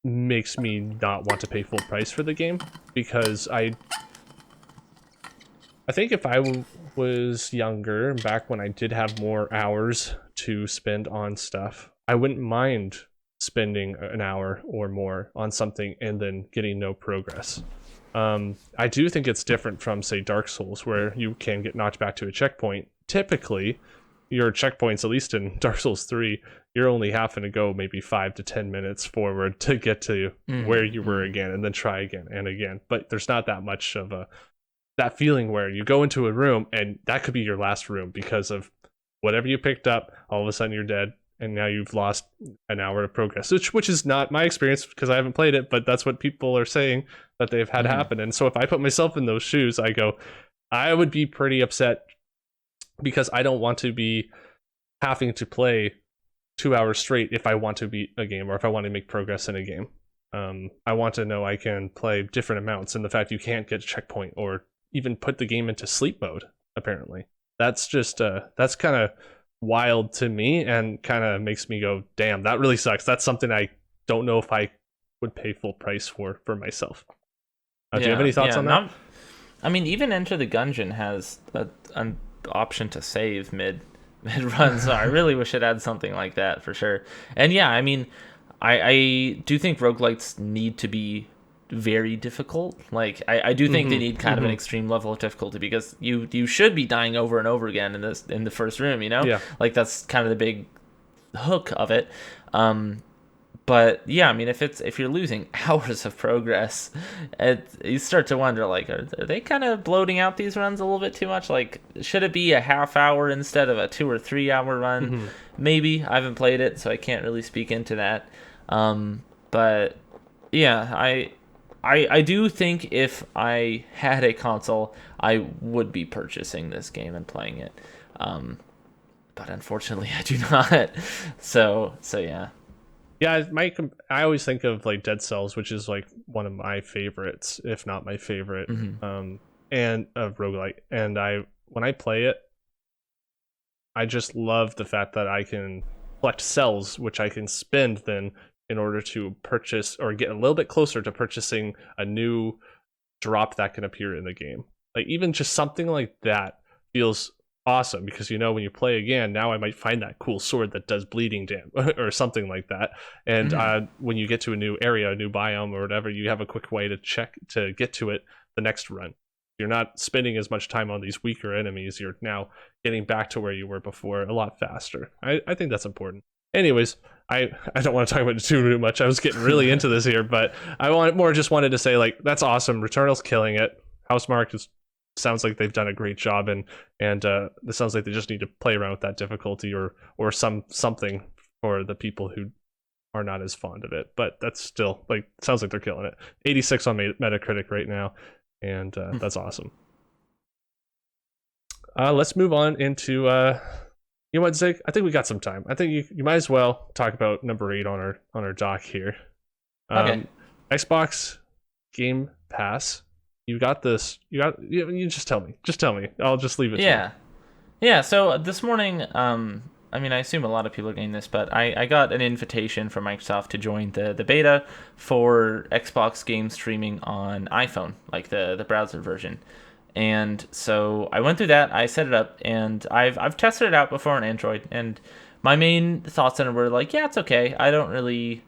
makes me not want to pay full price for the game, because I think if I was younger, back when I did have more hours to spend on stuff, I wouldn't mind spending an hour or more on something and then getting no progress. I do think it's different from, say, Dark Souls, where you can get knocked back to a checkpoint. Typically, your checkpoints, at least in Dark Souls 3, you're only having to go maybe 5 to 10 minutes forward to get to where you were again, and then try again and again. But there's not that much of that feeling where you go into a room and that could be your last room because of whatever you picked up. All of a sudden you're dead, and now you've lost an hour of progress, which is not my experience because I haven't played it, but that's what people are saying that they've had happen. And so if I put myself in those shoes, I would be pretty upset, because I don't want to be having to play 2 hours straight if I want to beat a game, or if I want to make progress in a game. I want to know I can play different amounts, and the fact you can't get a checkpoint or even put the game into sleep mode, apparently, that's just that's kind of wild to me, and kind of makes me go, damn, that really sucks. That's something I don't know if I would pay full price for myself. Do you have any thoughts on that? I mean, even Enter the Gungeon has an option to save mid run, so I really wish it had something like that for sure. And yeah, I mean, I do think roguelites need to be very difficult. Like I do think they need kind of an extreme level of difficulty, because you should be dying over and over again in the first room, Yeah. Like that's kind of the big hook of it. But yeah, I mean, if you're losing hours of progress, you start to wonder, like, are they kind of bloating out these runs a little bit too much? Like, should it be a half hour instead of a 2 or 3 hour run? Maybe. I haven't played it, so I can't really speak into that. But yeah, I do think if I had a console, I would be purchasing this game and playing it. But unfortunately, I do not. So yeah. Yeah, I always think of like Dead Cells, which is like one of my favorites, if not my favorite, and of roguelike. And when I play it, I just love the fact that I can collect cells, which I can spend then in order to purchase or get a little bit closer to purchasing a new drop that can appear in the game. Like, even just something like that feels awesome, because when you play again, now I might find that cool sword that does bleeding damage or something like that. And when you get to a new area, a new biome or whatever, you have a quick way to get to it the next run. You're not spending as much time on these weaker enemies. You're now getting back to where you were before a lot faster. I think that's important. Anyways, I don't want to talk about it too much. I was getting really into this here, but I just wanted to say, like, that's awesome. Returnal's killing it. Housemarque sounds like they've done a great job, and this sounds like they just need to play around with that difficulty or something for the people who are not as fond of it. But that's still, like, sounds like they're killing it. 86 on Metacritic right now, and that's awesome. Let's move on into you know what, Zig? I think we got some time. I think you might as well talk about number 8 on our doc here. Okay. Xbox Game Pass. You got this. You just tell me. Just tell me. I'll just leave it to you. Yeah. So this morning, I mean, I assume a lot of people are getting this, but I got an invitation from Microsoft to join the beta for Xbox game streaming on iPhone, like the browser version. And so I went through that, I set it up, and I've tested it out before on Android, and my main thoughts on it were like, yeah, it's okay. I don't really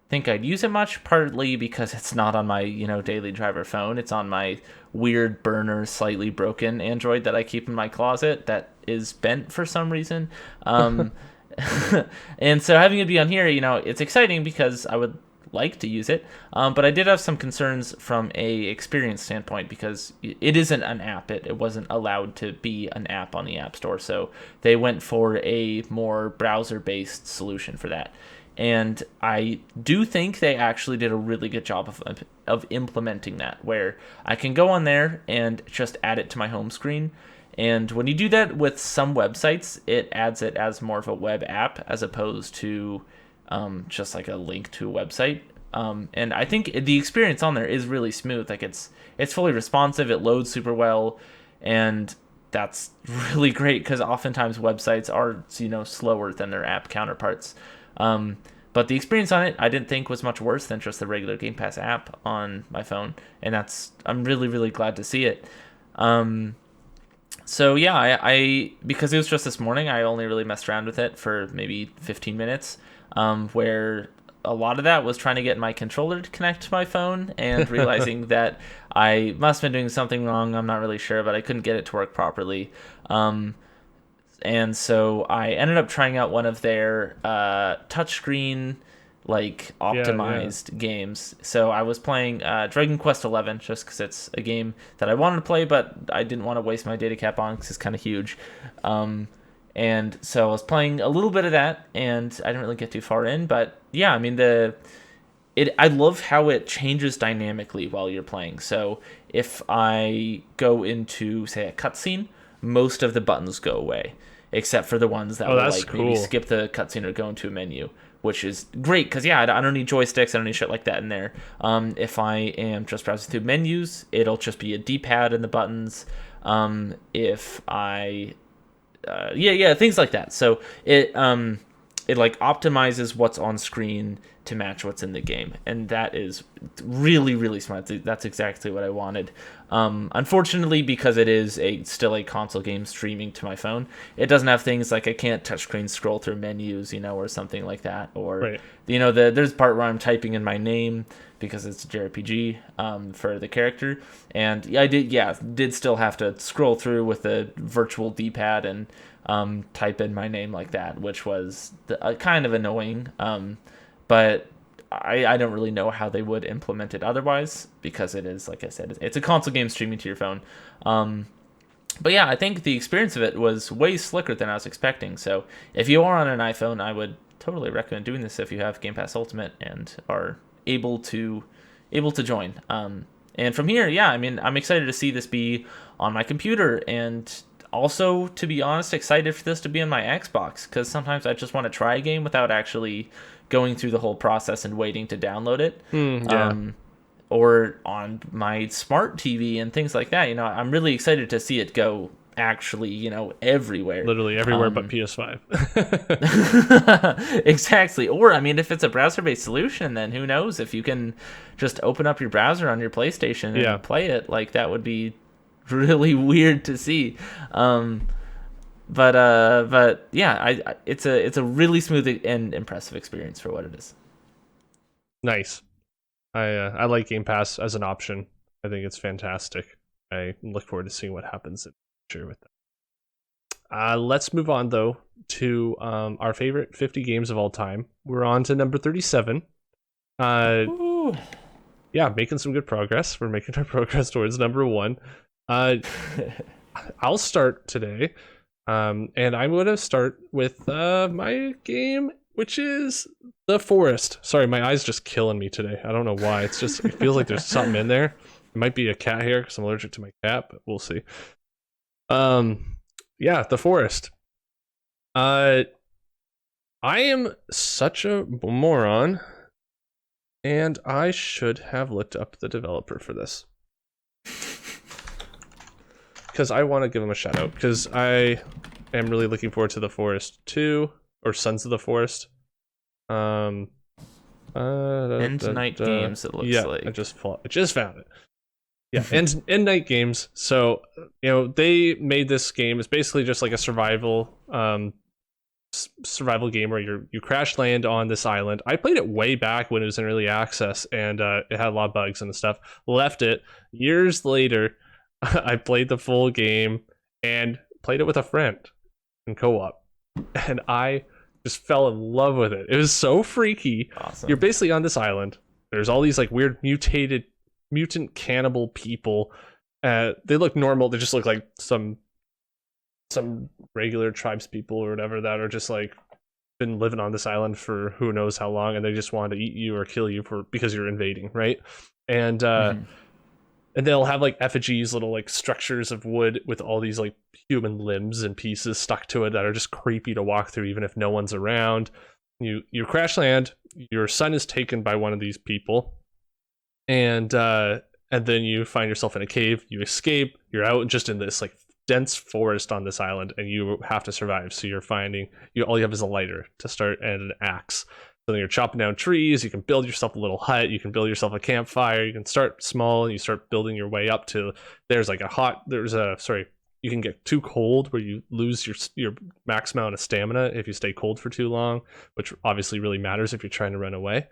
think I'd use it much, partly because it's not on my, daily driver phone. It's on my weird burner, slightly broken Android that I keep in my closet that is bent for some reason. And so having it be on here, it's exciting because I would like to use it. But I did have some concerns from a experience standpoint because it isn't an app. It wasn't allowed to be an app on the App Store. So they went for a more browser-based solution for that. And I do think they actually did a really good job of implementing that, where I can go on there and just add it to my home screen. And when you do that with some websites, it adds it as more of a web app as opposed to just like a link to a website. And I think the experience on there is really smooth. Like it's fully responsive, it loads super well, and that's really great because oftentimes websites are slower than their app counterparts. But the experience on it, I didn't think was much worse than just the regular Game Pass app on my phone, and I'm really, really glad to see it. So yeah, I because it was just this morning, I only really messed around with it for maybe 15 minutes, where a lot of that was trying to get my controller to connect to my phone and realizing that I must have been doing something wrong. I'm not really sure, but I couldn't get it to work properly. And so I ended up trying out one of their touchscreen, like, optimized games. So I was playing Dragon Quest XI just because it's a game that I wanted to play, but I didn't want to waste my data cap on because it's kind of huge. And so I was playing a little bit of that, and I didn't really get too far in. But yeah, I mean, I love how it changes dynamically while you're playing. So if I go into, say, a cutscene, most of the buttons go away, except for the ones that will maybe skip the cutscene or go into a menu, which is great because I don't need joysticks, I don't need shit like that in there. If I am just browsing through menus, it'll just be a D-pad and the buttons. If I things like that. So it like optimizes what's on screen to match what's in the game, and that is really, really smart. That's exactly what I wanted. Unfortunately, because it is still a console game streaming to my phone, it doesn't have things like I can't touchscreen scroll through menus, or something like that. Or there's a part where I'm typing in my name because it's a JRPG for the character, and I did still have to scroll through with a virtual D-pad and type in my name like that, which was kind of annoying. But I don't really know how they would implement it otherwise because it is, like I said, it's a console game streaming to your phone. But yeah, I think the experience of it was way slicker than I was expecting. So if you are on an iPhone, I would totally recommend doing this if you have Game Pass Ultimate and are able to join. And from here, I mean, I'm excited to see this be on my computer, and also, to be honest, excited for this to be on my Xbox, because sometimes I just want to try a game without actually going through the whole process and waiting to download it. Or on my smart TV and things like that. I'm really excited to see it go actually, everywhere. Literally everywhere but PS5. Exactly. Or, I mean, if it's a browser-based solution, then who knows? If you can just open up your browser on your PlayStation and play it, like, that would be really weird to see. But yeah, it's a really smooth and impressive experience for what it is. Nice. I like Game Pass as an option. I think it's fantastic. I look forward to seeing what happens in the future with that. Let's move on though to our favorite 50 games of all time. We're on to number 37. Ooh. Yeah, making some good progress. We're making our progress towards number 1. I'll start today. And I'm going to start with my game, which is The Forest. Sorry, my eye's just killing me today. I don't know why. It feels like there's something in there. It might be a cat hair because I'm allergic to my cat, but we'll see. The Forest. I am such a moron, and I should have looked up the developer for this, because I want to give him a shout out, because I am really looking forward to The Forest 2 or Sons of the Forest. End Night Games, it looks like. I just found it. Yeah, End Night Games. So, they made this game. It's basically just like a survival game where you crash land on this island. I played it way back when it was in early access, and it had a lot of bugs and stuff. Left it. Years later, I played the full game and played it with a friend in co-op, and I just fell in love with it. It was so freaky. Awesome. You're basically on this island. There's all these like weird mutant cannibal people. They look normal. They just look like some regular tribes people or whatever that are just like been living on this island for who knows how long, and they just want to eat you or kill you because you're invading, right? And and they'll have like effigies, little like structures of wood with all these like human limbs and pieces stuck to it that are just creepy to walk through even if no one's around. You crash land, your son is taken by one of these people, and then you find yourself in a cave, you escape, you're out just in this like dense forest on this island, and you have to survive. So all you have is a lighter to start and an axe. So then you're chopping down trees, you can build yourself a little hut, you can build yourself a campfire, you can start small and you start building your way up to you can get too cold where you lose your max amount of stamina if you stay cold for too long, which obviously really matters if you're trying to run away.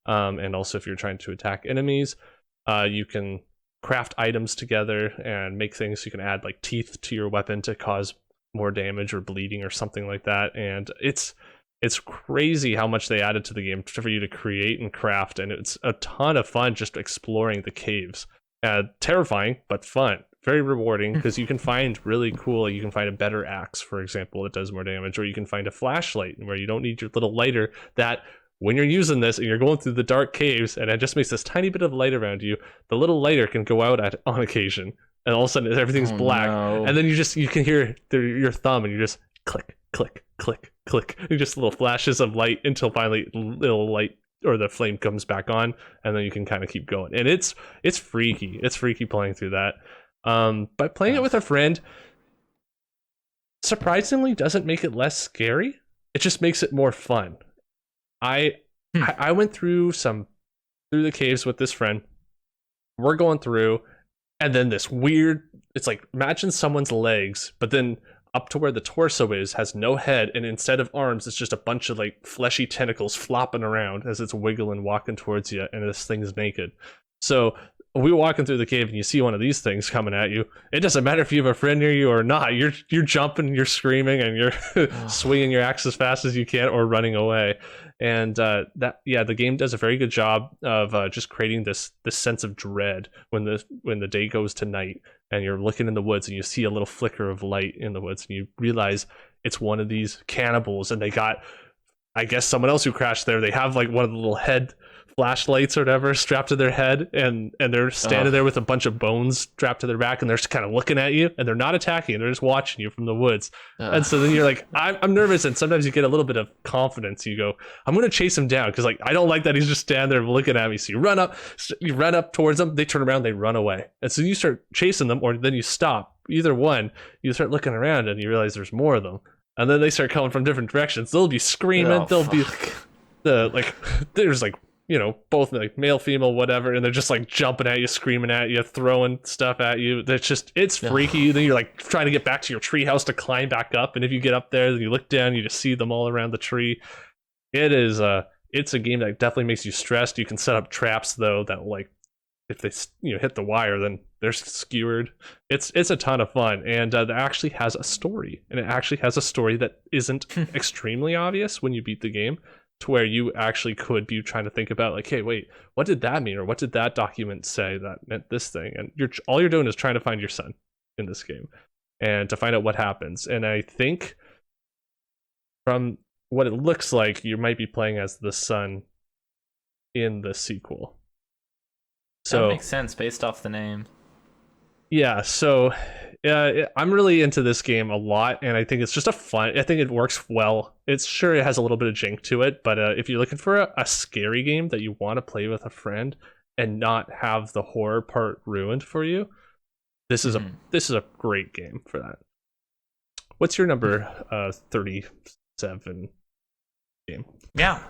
And also if you're trying to attack enemies. You can craft items together and make things. You can add like teeth to your weapon to cause more damage or bleeding or something like that. And it's crazy how much they added to the game for you to create and craft, and it's a ton of fun just exploring the caves. Terrifying, but fun. Very rewarding because you can find really cool. You can find a better axe, for example, that does more damage, or you can find a flashlight where you don't need your little lighter that when you're using this and you're going through the dark caves and it just makes this tiny bit of light around you, the little lighter can go out on occasion, and all of a sudden everything's black. No. And then you can hear your thumb and you just click, click, click, click. And just little flashes of light until finally little light or the flame comes back on, and then you can kind of keep going. And it's freaky. It's freaky playing through that. But playing it with a friend surprisingly doesn't make it less scary. It just makes it more fun. I went through the caves with this friend. We're going through, and then this weird, it's like, imagine someone's legs, but then up to where the torso is has no head, and instead of arms it's just a bunch of like fleshy tentacles flopping around as it's wiggling, walking towards you, and this thing's naked. So we were walking through the cave and you see one of these things coming at you. It doesn't matter if you have a friend near you or not. You're jumping, you're screaming, and you're swinging your axe as fast as you can or running away. And the game does a very good job of just creating this sense of dread when the day goes to night and you're looking in the woods and you see a little flicker of light in the woods and you realize it's one of these cannibals, and they got, I guess, someone else who crashed there. They have like one of the little head flashlights or whatever strapped to their head, and they're standing there with a bunch of bones strapped to their back, and they're just kind of looking at you, and they're not attacking, they're just watching you from the woods. And so then you're like, I'm nervous, and sometimes you get a little bit of confidence. You go, I'm gonna chase him down because like I don't like that he's just standing there looking at me. So you run up towards them, they turn around, they run away, and so you start chasing them, or then you stop. Either one, you start looking around and you realize there's more of them, and then they start coming from different directions. They'll be screaming, be there's like, both like male, female, whatever, and they're just like jumping at you, screaming at you, throwing stuff at you. It's freaky. Then you're like trying to get back to your treehouse to climb back up, and if you get up there, then you look down, you just see them all around the tree. It's a game that definitely makes you stressed. You can set up traps though that like if they hit the wire, then they're skewered. It's a ton of fun, and it actually has a story, and it actually has a story that isn't extremely obvious when you beat the game, to where you actually could be trying to think about like, hey, wait, what did that mean, or what did that document say that meant this thing? And all you're doing is trying to find your son in this game and to find out what happens. And I think from what it looks like, you might be playing as the son in the sequel. So that makes sense based off the name. Yeah, so I'm really into this game a lot, and I think it's just I think it works well. It has a little bit of jank to it, but if you're looking for a scary game that you want to play with a friend and not have the horror part ruined for you, this is a great game for that. what's your number 37 game? Yeah.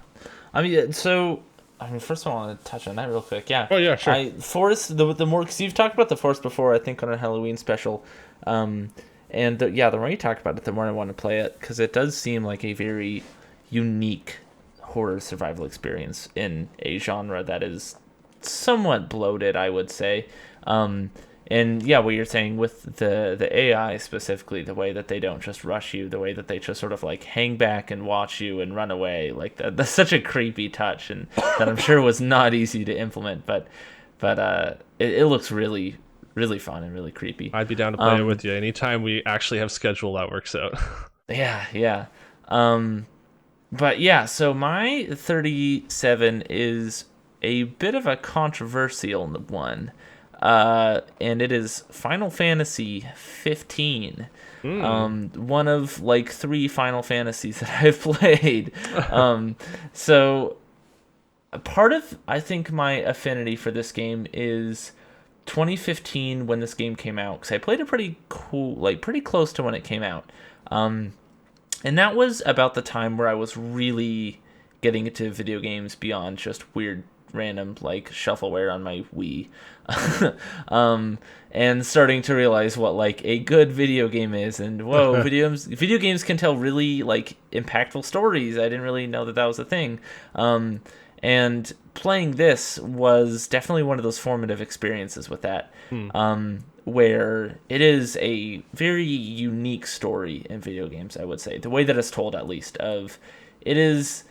First of all, I want to touch on that real quick. Yeah. Oh yeah, sure. Forest, the more, because you've talked about the Forest before, I think on a Halloween special, the more you talk about it, the more I want to play it, because it does seem like a very unique horror survival experience in a genre that is somewhat bloated, I would say. And yeah, what you're saying with the AI specifically, the way that they don't just rush you, the way that they just sort of like hang back and watch you and run away, like that's such a creepy touch, and that I'm sure was not easy to implement, but it looks really, really fun and really creepy. I'd be down to play it with you anytime we actually have schedule that works out. Yeah. But yeah, so my 37 is a bit of a controversial one. And it is Final Fantasy 15. One of like 3 Final Fantasies that I've played. So part of, I think, my affinity for this game is 2015 when this game came out, because I played it pretty close to when it came out. And that was about the time where I was really getting into video games beyond just weird random like shuffleware on my Wii. And starting to realize what like a good video game is, and whoa, video games can tell really like impactful stories. I didn't really know that was a thing. And playing this was definitely one of those formative experiences with that. Where it is a very unique story in video games, I would say. The way that it's told, at least, it is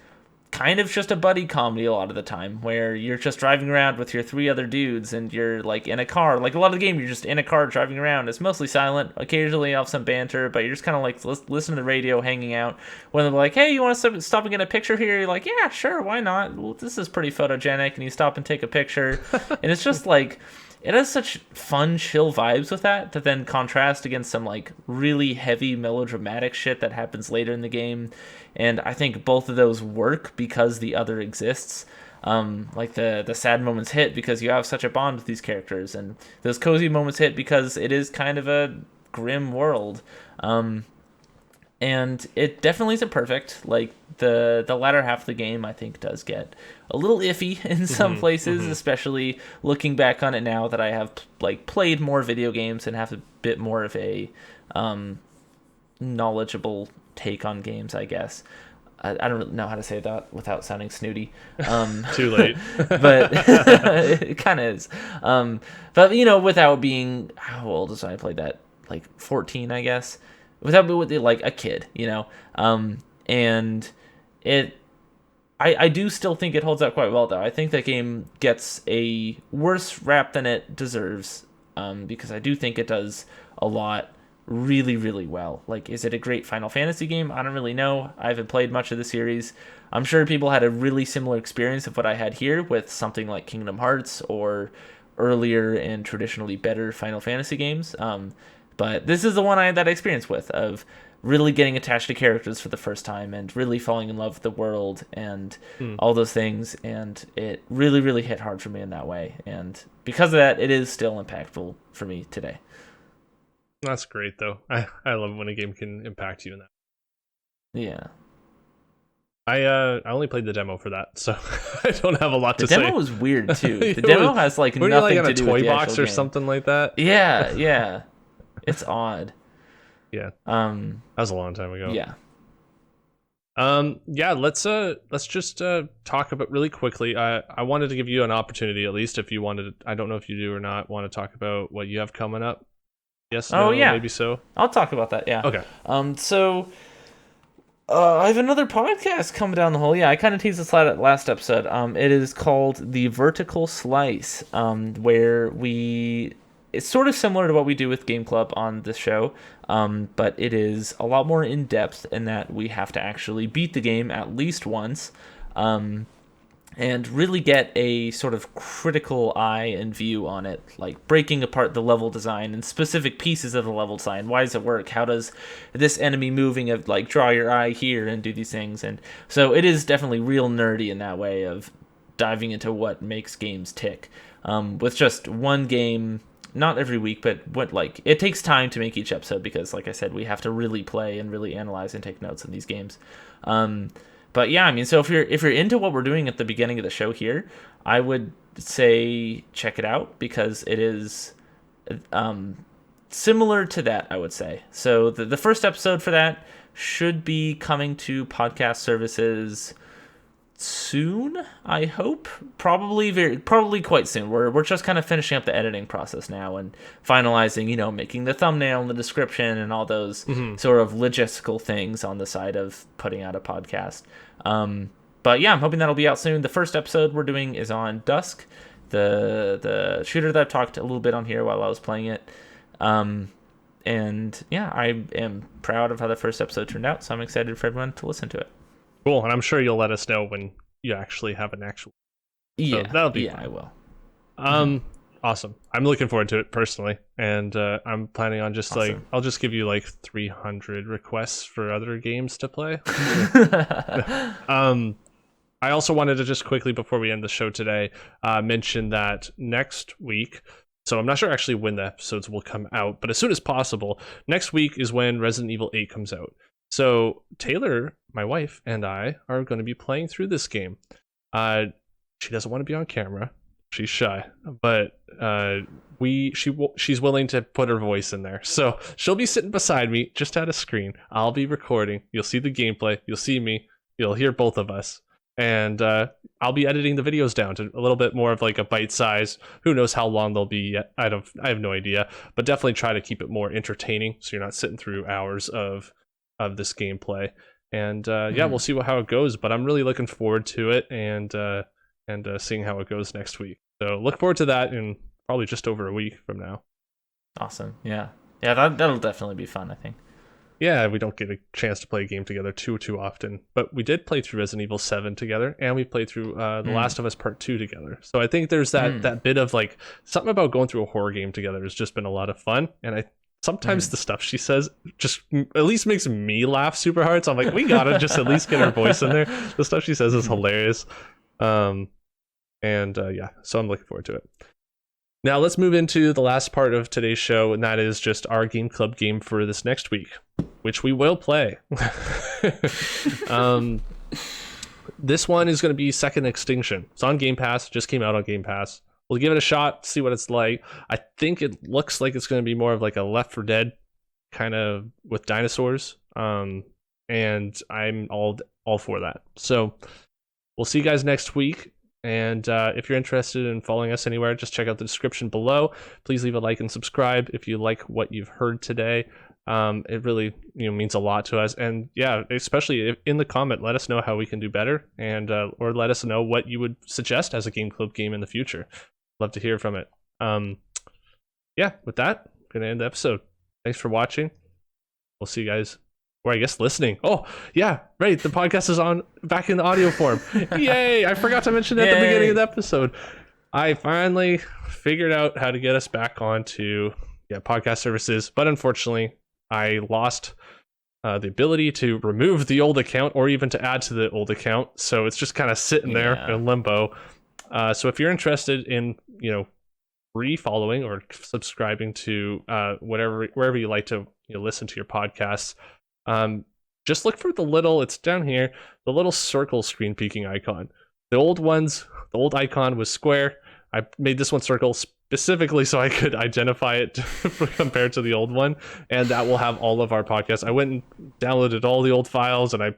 kind of just a buddy comedy a lot of the time, where you're just driving around with your 3 other dudes and you're like in a car. Like a lot of the game, you're just in a car driving around. It's mostly silent. Occasionally you have some banter, but you're just kind of like listening to the radio, hanging out. When they're like, hey, you want to stop and get a picture here? You're like, yeah, sure, why not? Well, this is pretty photogenic. And you stop and take a picture. And it's just like, it has such fun, chill vibes with that then contrast against some like really heavy melodramatic shit that happens later in the game. And I think both of those work because the other exists. Like the sad moments hit because you have such a bond with these characters, and those cozy moments hit because it is kind of a grim world. And it definitely isn't perfect. Like the latter half of the game, I think, does get a little iffy in some places, especially looking back on it now that I have like played more video games and have a bit more of a knowledgeable take on games, I guess. I don't really know how to say that without sounding snooty. Too late. But it kind of is. But, without being, how old was I played that? Like 14, I guess. Without being like a kid, and I do still think it holds up quite well, though. I think that game gets a worse rap than it deserves, because I do think it does a lot really, really well. Like, is it a great Final Fantasy game? I don't really know. I haven't played much of the series. I'm sure people had a really similar experience of what I had here with something like Kingdom Hearts or earlier and traditionally better Final Fantasy games. But this is the one that I experienced with, of really getting attached to characters for the first time and really falling in love with the world and all those things. And it really, really hit hard for me in that way. And because of that, it is still impactful for me today. That's great, though. I love when a game can impact you in that. Yeah. I only played the demo for that, so I don't have a lot to say. The demo was weird, too. The demo has like nothing like on to a do toy with the box actual or game. something like that. Yeah. It's odd. Yeah. That was a long time ago. Yeah. Let's just talk about really quickly. I wanted to give you an opportunity, at least if you wanted. I don't know if you do or not want to talk about what you have coming up. Yes. Oh, no, yeah. Maybe so. I'll talk about that. Yeah. Okay. So I have another podcast coming down the hole. Yeah, I kind of teased this last episode. It is called The Vertical Slice, where it's sort of similar to what we do with Game Club on this show, but it is a lot more in depth in that we have to actually beat the game at least once, and really get a sort of critical eye and view on it, like breaking apart the level design and specific pieces of the level design. Why does it work? How does this enemy moving of like draw your eye here and do these things? And so it is definitely real nerdy in that way of diving into what makes games tick. With just one game not every week, but what like it takes time to make each episode because, like I said, we have to really play and really analyze and take notes in these games. But yeah, I mean, so if you're into what we're doing at the beginning of the show here, I would say check it out because it is similar to that, I would say. So the first episode for that should be coming to podcast services soon, I hope. Probably quite soon. We're just kind of finishing up the editing process now and finalizing, making the thumbnail and the description and all those sort of logistical things on the side of putting out a podcast. But yeah, I'm hoping that'll be out soon. The first episode we're doing is on Dusk, the shooter that I've talked a little bit on here while I was playing it. And yeah, I am proud of how the first episode turned out, so I'm excited for everyone to listen to it. Cool, and I'm sure you'll let us know when you actually have an actual. So that'll be fun. I will. Awesome. I'm looking forward to it personally, and I'm planning on just Awesome. I'll just give you 300 requests for other games to play. I also wanted to just quickly before we end the show today mention that next week. So I'm not sure actually when the episodes will come out, but as soon as possible, next week is when Resident Evil 8 comes out. So Taylor, my wife, and I are going to be playing through this game. She doesn't want to be on camera. She's shy, but she's willing to put her voice in there. So she'll be sitting beside me just at a screen. I'll be recording. You'll see the gameplay. You'll see me. You'll hear both of us. And I'll be editing the videos down to a little bit more of a bite size. Who knows how long they'll be yet? I have no idea, but definitely try to keep it more entertaining so you're not sitting through hours of this gameplay. And yeah, we'll see how it goes, but I'm really looking forward to it and seeing how it goes next week. So look forward to that in probably just over a week from now. Awesome. Yeah, that'll definitely be fun, I think. Yeah, we don't get a chance to play a game together too often, but we did play through Resident Evil 7 together, and we played through The Last of Us Part 2 together. So I think there's that bit of something about going through a horror game together has just been a lot of fun, and sometimes the stuff she says just at least makes me laugh super hard. So I'm like, we gotta just at least get her voice in there. The stuff she says is hilarious. Yeah, so I'm looking forward to it. Now let's move into the last part of today's show, and that is just our game club game for this next week, which we will play. This one is going to be Second Extinction. It's on Game Pass. Just came out on Game Pass. We'll give it a shot, see what it's like. I think it looks like it's going to be more of a Left 4 Dead kind of with dinosaurs. And I'm all for that. So we'll see you guys next week. And if you're interested in following us anywhere, just check out the description below. Please leave a like and subscribe if you like what you've heard today. It really means a lot to us. And yeah, especially if in the comment, let us know how we can do better, and or let us know what you would suggest as a game club game in the future. Love to hear from it. Yeah, with that, I'm going to end the episode. Thanks for watching. We'll see you guys. Or I guess listening. Oh, yeah, right. The podcast is on back in the audio form. Yay! I forgot to mention that at the beginning of the episode. I finally figured out how to get us back onto podcast services, but unfortunately, I lost the ability to remove the old account or even to add to the old account. So it's just kind of sitting there in limbo. So if you're interested in, re-following or subscribing to wherever you like to listen to your podcasts, just look for it's down here, the little circle screen peeking icon. The old icon was square. I made this one circle specifically so I could identify it compared to the old one, and that will have all of our podcasts. I went and downloaded all the old files and I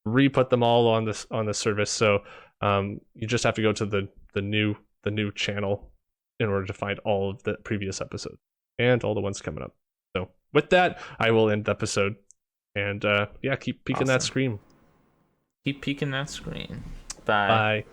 re-put them all on the service. So you just have to go to the new channel in order to find all of the previous episodes and all the ones coming up. So with that, I will end the episode. And keep peeking that screen. Keep peeking that screen. Bye. Bye.